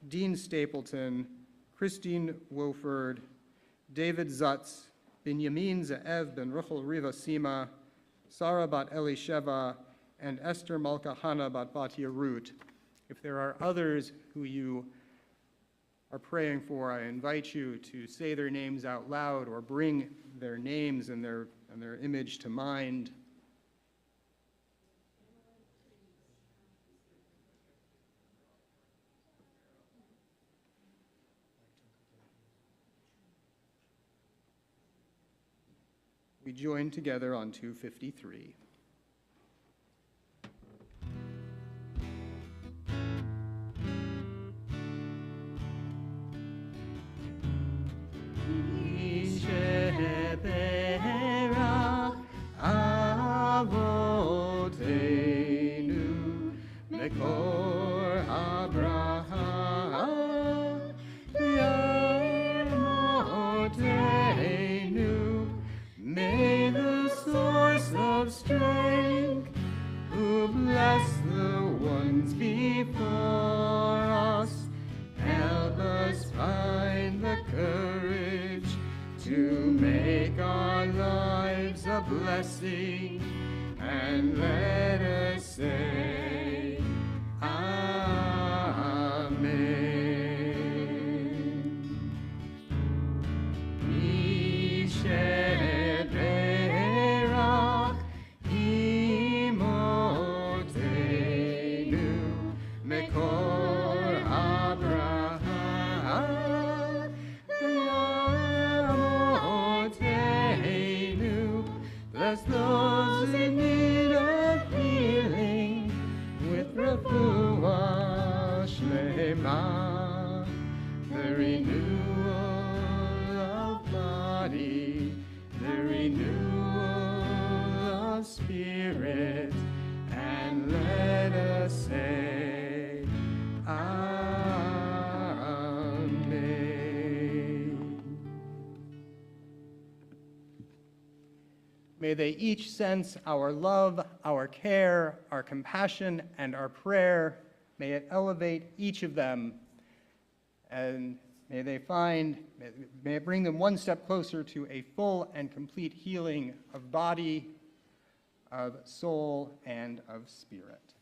Dean Stapleton, Christine Wofford, David Zutz, Binyamin Ze'ev ben Ruchel Riva Sima, Sarah bat Elisheva, and Esther Malka Hana bat Batya Root. If there are others who you are praying for, I invite you to say their names out loud or bring their names and their image to mind. We join together on 253. Mekor Abraham, Yamoteinu, may the source of strength, who bless the ones before us, help us find the courage to make our lives a blessing, and let us say, Amen. Yisheberach imotenu mekor Abraham yamotenu. Bless those in need of healing with refuah shlema, the renewal of body, the renewal of spirit, and let us say, Amen. May they each sense our love, our care, our compassion, and our prayer. May it elevate each of them, and may it bring them one step closer to a full and complete healing of body, of soul, and of spirit.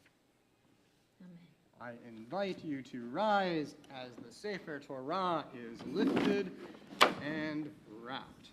Amen. I invite you to rise as the Sefer Torah is lifted and wrapped.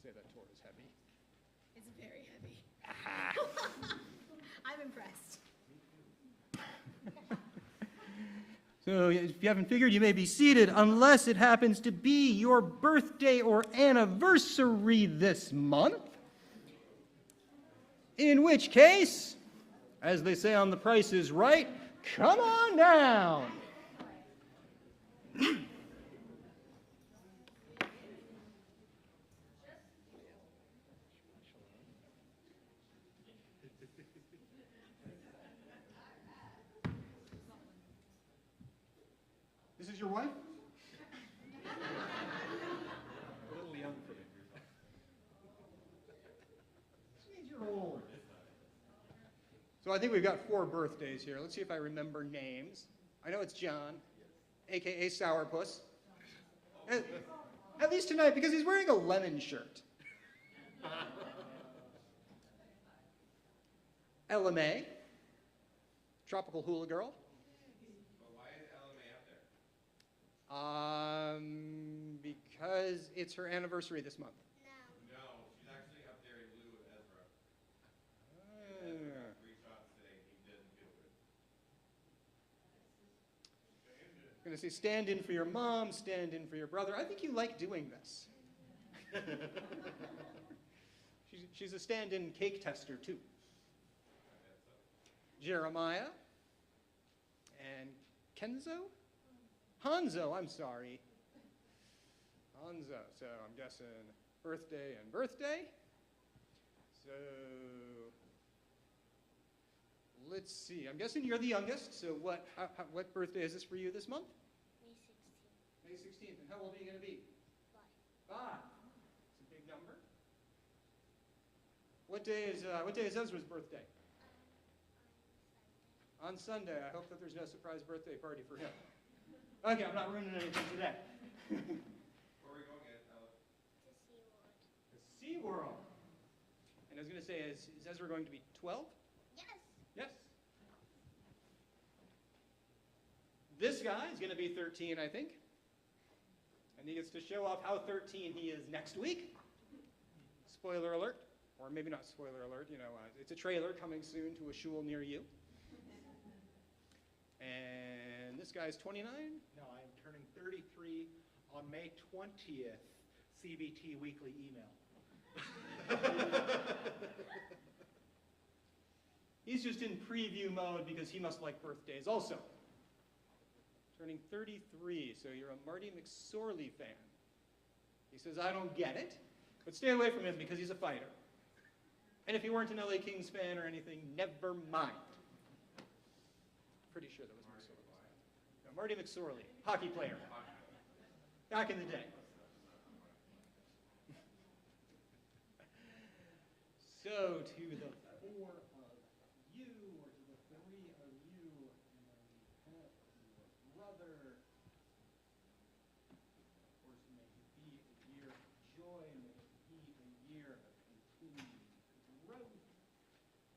say that Torah is heavy. It's very heavy. I'm impressed. So if you haven't figured, you may be seated unless it happens to be your birthday or anniversary this month. In which case, as they say on The Price is Right, come on down. This is your wife? A little young for me. You're old. So I think we've got 4 birthdays here. Let's see if I remember names. I know it's John, a.k.a. Sourpuss. At least tonight, because he's wearing a lemon shirt. Ella May, Tropical Hula Girl. Because it's her anniversary this month. No, she's actually up there in lieu of Ezra. Ah. Got 3 shots today. He didn't feel good. I'm going to say stand in for your mom, stand in for your brother. I think you like doing this. She's a stand-in cake tester, too. Jeremiah and Kenzo? Hanzo, I'm sorry. Hanzo. So I'm guessing birthday and birthday. So let's see. I'm guessing you're the youngest. So what birthday is this for you this month? May 16th. May 16th. And how old are you going to be? 5. It's a big number. What day is Ezra's birthday? On Sunday. I hope that there's no surprise birthday party for him. Okay, I'm not ruining anything today. Where are we going, Ella? To SeaWorld. The SeaWorld. And I was going to say, is Ezra going to be 12? Yes. Yes. This guy is going to be 13, I think. And he gets to show off how 13 he is next week. Spoiler alert. Or maybe not spoiler alert, it's a trailer coming soon to a shul near you. And this guy's 29? No, I am turning 33 on May 20th, CBT weekly email. He's just in preview mode because he must like birthdays also. Turning 33, so you're a Marty McSorley fan. He says, I don't get it, but stay away from him because he's a fighter. And if you weren't an LA Kings fan or anything, never mind. Pretty sure that was McSorley. No, Marty McSorley, hockey player. Back in the day. So to the 4 of you, or to the 3 of you, and then we have your brother. Of course, may it be a year of joy, may it be a year of continued growth.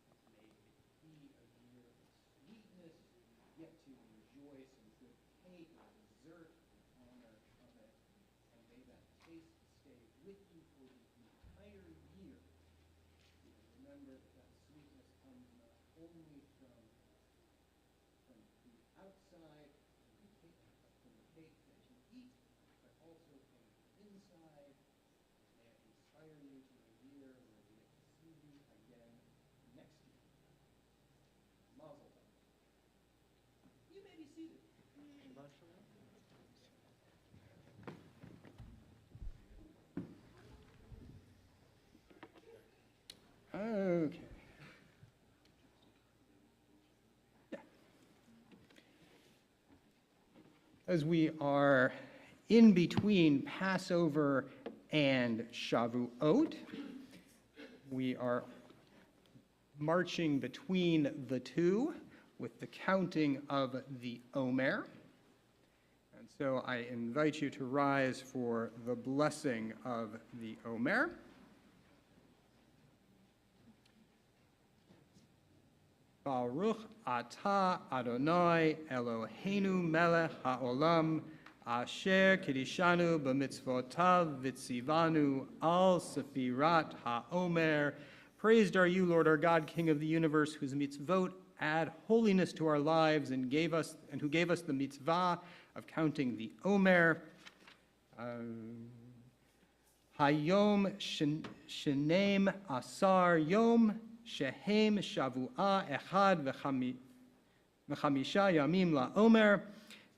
May it be a year of sweetness, yet to enjoy some good cake or dessert in honor of it, and may that taste stay with you for the entire year. Because remember that sweetness comes not only from the outside, from the cake that you eat, but also from the inside. May it inspire you to a year where we get to see you again next year. Mazel tov. You may be seated. Okay. Yeah. As we are in between Passover and Shavuot, we are marching between the two with the counting of the Omer. And so I invite you to rise for the blessing of the Omer. Baruch atah Adonai Eloheinu melech haolam Asher Kidishanu b'mitzvotav v'tzivanu al sefirat ha'omer. Praised are you, Lord our God, King of the universe, whose mitzvot add holiness to our lives and who gave us the mitzvah of counting the Omer. Hayom shenem asar yom shehem shavua echad v'chamisha yamim la'omer.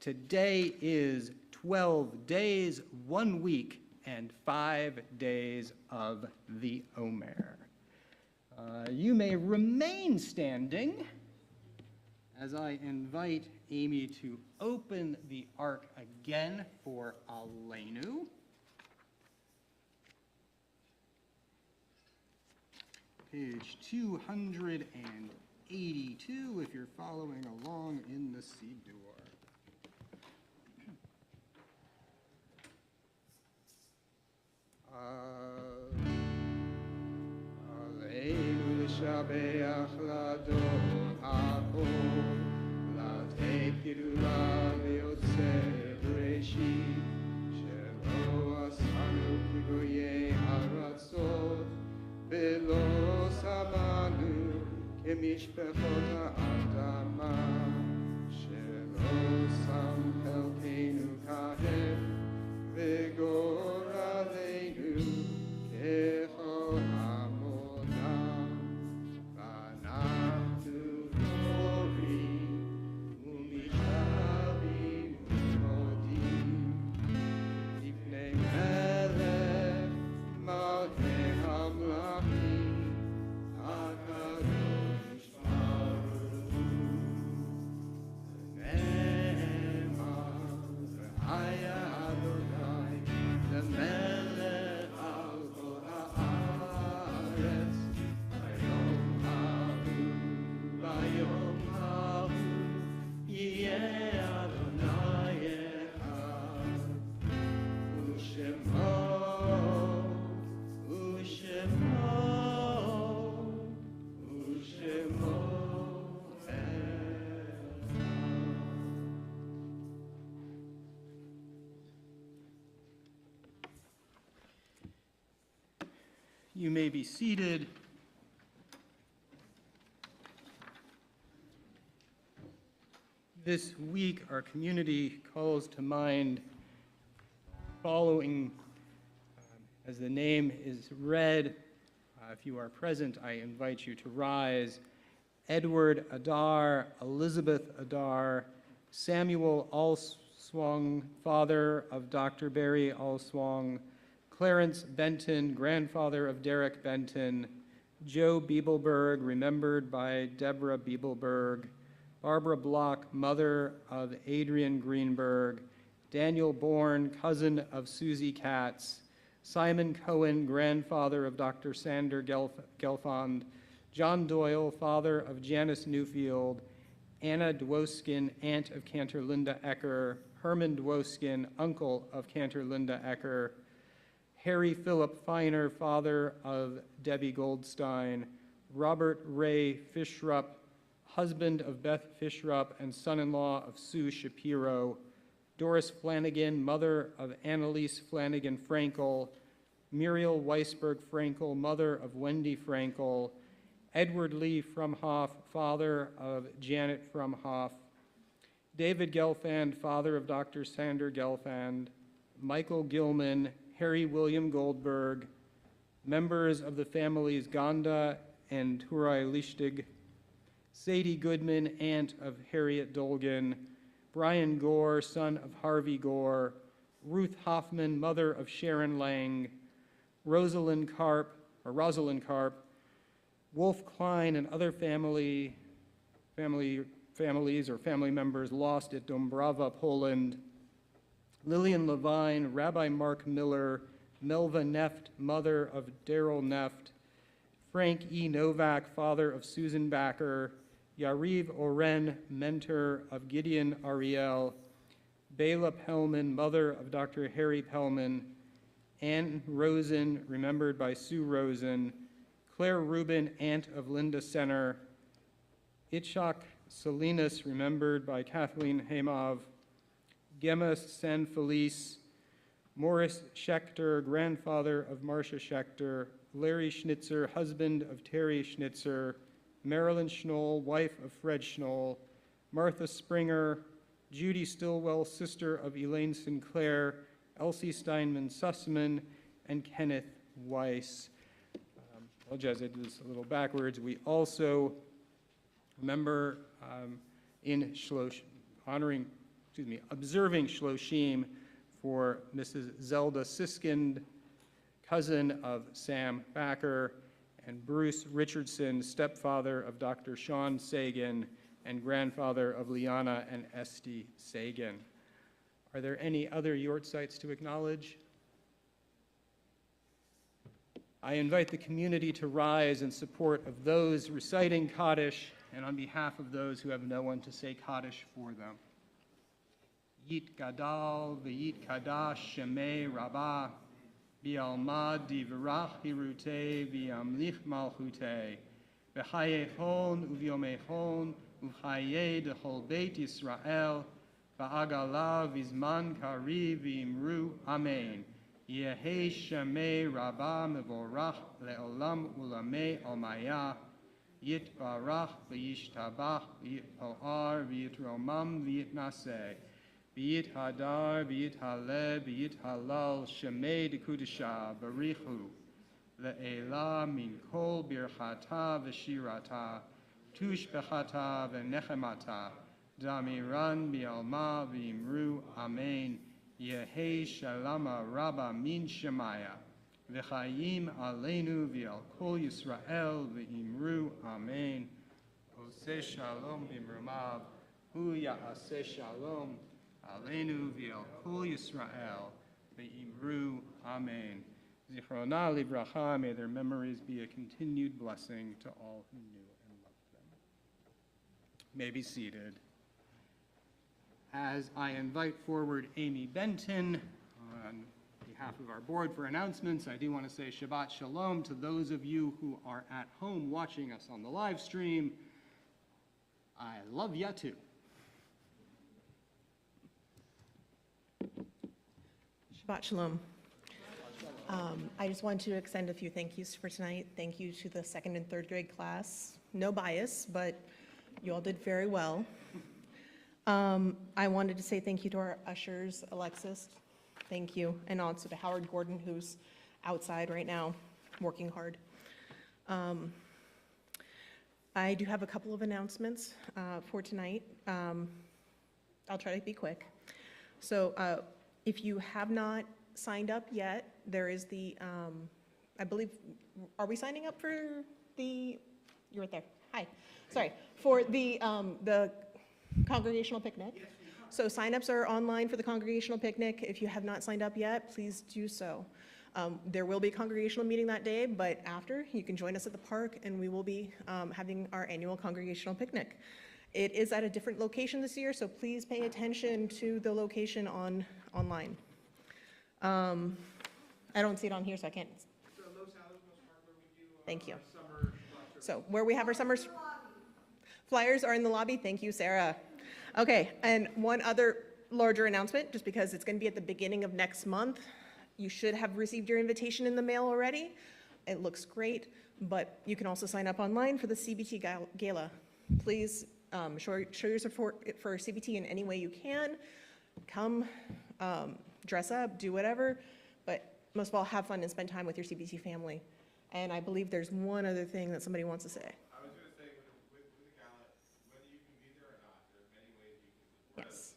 Today is 12 days, 1 week, and 5 days of the Omer. You may remain standing as I invite Amy to open the ark again for Aleinu. Page 282 if you're following along in the Siddur. Aleinu l'shabeach l'adon ha'ol, l'tei pirula v'yotzei b'reshit, shelo asanu kigoyei haratzot, v'lo samanu kemishpechot ha'adama, shelo sam chelkeinu kahem, v'gor aleinu kechol hamodam, v'anachnu chorim u'mishavim u'modim, lifnei melech malchei hamlachim, hakadosh baruch hu. Ne'emar v'haya Adonai lemelech al kol haaretz, bayom hahu yeh Adonai echad, u'shemo You may be seated. This week, our community calls to mind following, as the name is read. If you are present, I invite you to rise. Edward Adar, Elizabeth Adar, Samuel Alswong, father of Dr. Barry Alswong, Clarence Benton, grandfather of Derek Benton, Joe Biebelberg, remembered by Deborah Biebelberg, Barbara Block, mother of Adrian Greenberg, Daniel Bourne, cousin of Susie Katz, Simon Cohen, grandfather of Dr. Sander Gelfand, John Doyle, father of Janice Newfield, Anna Dwoskin, aunt of Cantor Linda Ecker, Herman Dwoskin, uncle of Cantor Linda Ecker, Harry Philip Feiner, father of Debbie Goldstein, Robert Ray Fishrup, husband of Beth Fishrup and son-in-law of Sue Shapiro, Doris Flanagan, mother of Annalise Flanagan Frankel, Muriel Weisberg Frankel, mother of Wendy Frankel, Edward Lee Frumhoff, father of Janet Frumhoff, David Gelfand, father of Dr. Sander Gelfand, Michael Gilman, Harry William Goldberg, members of the families Gonda and Turai Lichtig, Sadie Goodman, aunt of Harriet Dolgan, Brian Gore, son of Harvey Gore, Ruth Hoffman, mother of Sharon Lang, Rosalind Karp, Wolf Klein and other families or family members lost at Dombrava, Poland, Lillian Levine, Rabbi Mark Miller, Melva Neft, mother of Daryl Neft, Frank E. Novak, father of Susan Backer, Yariv Oren, mentor of Gideon Ariel, Bela Pellman, mother of Dr. Harry Pellman, Ann Rosen, remembered by Sue Rosen, Claire Rubin, aunt of Linda Senner, Itchak Salinas, remembered by Kathleen Hamov, Gemma San Felice, Morris Schechter, grandfather of Marcia Schechter, Larry Schnitzer, husband of Terry Schnitzer, Marilyn Schnoll, wife of Fred Schnoll, Martha Springer, Judy Stillwell, sister of Elaine Sinclair, Elsie Steinman Sussman, and Kenneth Weiss. Apologize, I did this a little backwards. We also remember observing Shloshim for Mrs. Zelda Siskind, cousin of Sam Backer, and Bruce Richardson, stepfather of Dr. Sean Sagan, and grandfather of Liana and Esty Sagan. Are there any other yortzites to acknowledge? I invite the community to rise in support of those reciting Kaddish and on behalf of those who have no one to say Kaddish for them. Yit Gadal v'yit Kadash Shemei Rabbah B'alma divrach hirute v'yamlich malchute v'chayehon uvyomehon u'chaye dechol Beit Yisrael v'agala v'zman kari v'imru Amen. Yehi Shemei Rabbah mevorach le'olam ulamei almaya yitbarach v'yishtabach v'yitpoar v'yitromam v'yitnaseh v'yit hadar v'yit haleh v'yit halal Shemei dekudesha barichu le'ela min kol birchata v'shirata tush bechata v'nechemata damiran bi'alma v'imru Amen. Yehi shalama rabba min shemaya v'chayim aleinu v'al kol Yisrael v'imru Amen. Oseh shalom b'mrumav hu ya'aseh shalom aleinu v'al kol Yisrael v'imru Amen. Zichrona livracha, may their memories be a continued blessing to all who knew and loved them. May be seated. As I invite forward Amy Benton on behalf of our board for announcements, I do want to say Shabbat Shalom to those of you who are at home watching us on the live stream. I love ya too. Shabbat Shalom. I just want to extend a few thank yous for tonight. Thank you to the second and third grade class. No bias, but you all did very well. I wanted to say thank you to our ushers, Alexis, thank you, and also to Howard Gordon, who's outside right now, working hard. I do have a couple of announcements for tonight. I'll try to be quick. So if you have not signed up yet, there is the, I believe, are we signing up for the, you're right there, hi, sorry, for the congregational picnic. So signups are online for the congregational picnic. If you have not signed up yet, please do so. There will be a congregational meeting that day, but after, you can join us at the park and we will be having our annual congregational picnic. It is at a different location this year, so please pay attention to the location online. I don't see it on here, so I can't. Thank you. So where we have our summer flyers are in the lobby. Thank you, Sarah. Okay, and one other larger announcement, just because it's going to be at the beginning of next month. You should have received your invitation in the mail already. It looks great, but you can also sign up online for the CBT Gala. Please show your support for CBT in any way you can. Come, dress up, do whatever, but most of all, have fun and spend time with your CBT family. And I believe there's one other thing that somebody wants to say. I was going to say, with the gala, whether you can be there or not, there's many ways you can support us.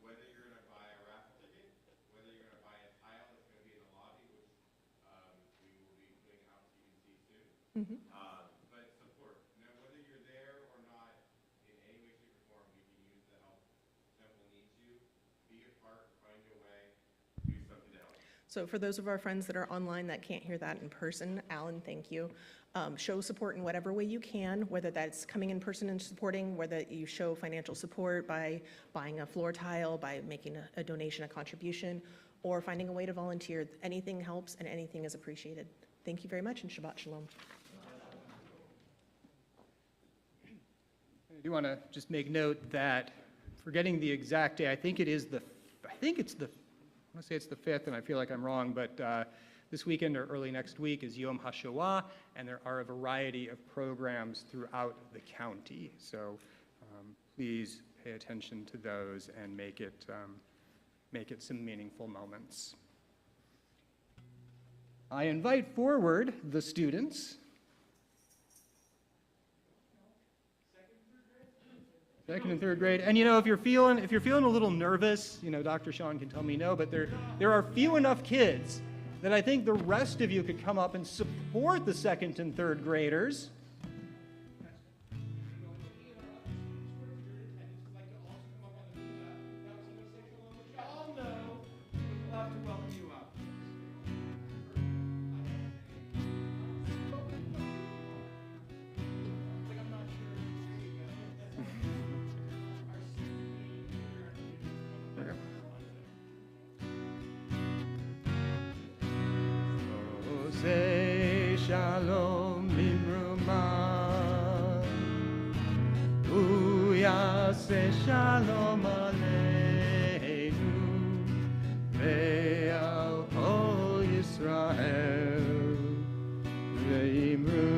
Whether you're going to buy a raffle ticket, whether you're going to buy a tile that's going to be in the lobby, which we will be putting out so you can see soon. But support. Now, whether you're there or not, in any way, shape, or form, we can use the help. Temple needs you. Be a part, find your way, do something to help. So for those of our friends that are online that can't hear that in person, Alan, thank you. Show support in whatever way you can, whether that's coming in person and supporting, whether you show financial support by buying a floor tile, by making a donation, a contribution, or finding a way to volunteer. Anything helps and anything is appreciated. Thank you very much, and Shabbat Shalom. I do want to just make note that, forgetting the exact day, I think it is think it's the, I want to say it's the 5th, and I feel like I'm wrong, but this weekend or early next week is Yom HaShoah, and there are a variety of programs throughout the county. So please pay attention to those and make it some meaningful moments. I invite forward the students. Second and third grade. And you know, if you're feeling a little nervous, you know, Dr. Sean can tell me no, but there are few enough kids that I think the rest of you could come up and support the second and third graders. Say shalom limruman, uyase shalom aleinu, ve'al kol Yisrael, ve'imru,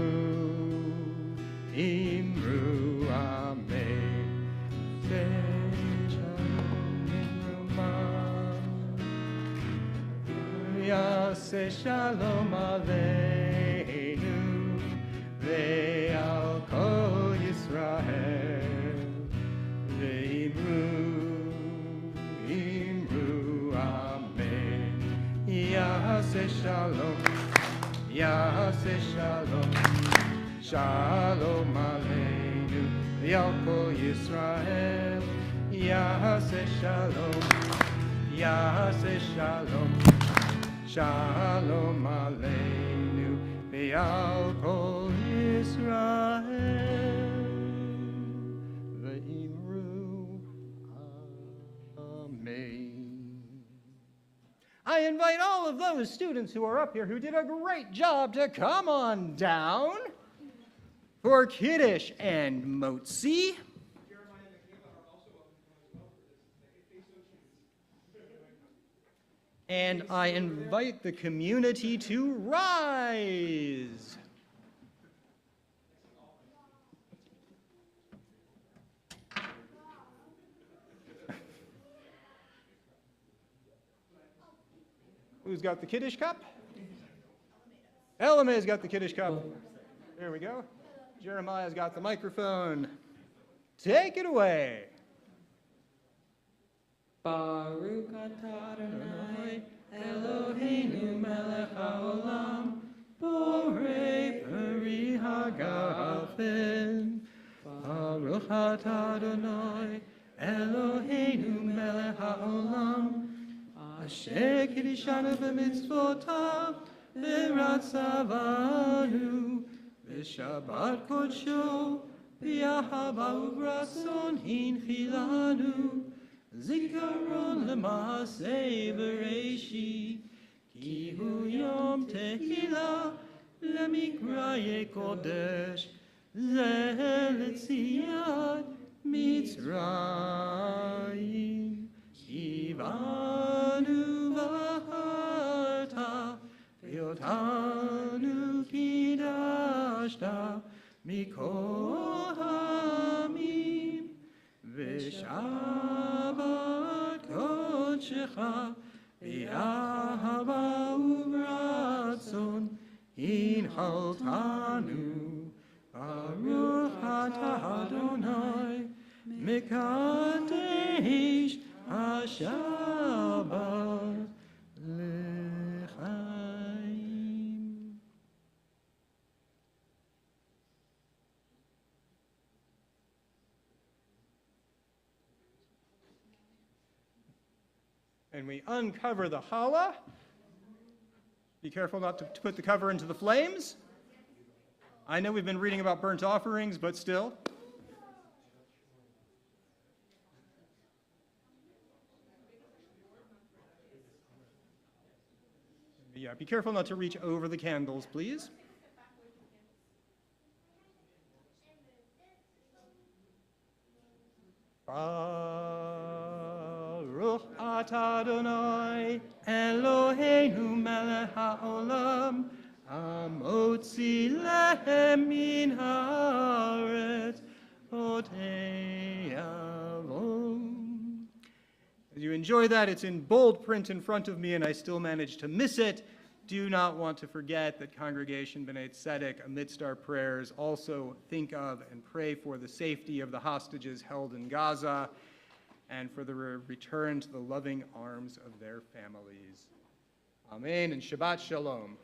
imru amen. Say shalom limruman, uyase shalom aleinu, ve'al kol Yisrael, ve'imru, imru amen. Ya'aseh shalom, ya'aseh shalom, shalom aleinu, ve'al kol Yisrael, ya'aseh shalom, ya'aseh shalom, shalom aleinu, ve'al kol Yisrael, ve'imru amen. I invite all of those students who are up here who did a great job to come on down for Kiddush and Motzi. And I invite the community to rise. Who's got the Kiddush cup? Elame's got the Kiddush cup. There we go. Jeremiah's got the microphone. Take it away. Baruch atah Adonai Eloheinu melech haolam borei peri hagafen. Baruch atah Adonai Eloheinu melech haolam asher kiddushanu b'mitzvotav v'ratzavanu v'shabbat kodsho v'yahava u'ratzon hinchilanu Zikaron l'maaseh b'reishi, ki hu yom tehila lemikraye kodesh, zeh letziat Mitzrayim. Kivanu v'harta, ve'otanu kidashta, mikol hamim, v'shabbat kodshecha, v'yahava u'ratzon, hinchaltanu, Baruch atah Adonai, mekadesh HaShabbat l'chaim. And we uncover the challah. Be careful not to put the cover into the flames. I know we've been reading about burnt offerings, but still. Yeah, be careful not to reach over the candles, please. Baruch ata Adonai, Eloheinu melech haolam, המוציא לחם מן הארץ, אותי יבוא. As you enjoy that, it's in bold print in front of me, and I still managed to miss it. Do not want to forget that Congregation Bnai Tzedek, amidst our prayers, also think of and pray for the safety of the hostages held in Gaza and for the return to the loving arms of their families. Amen and Shabbat Shalom.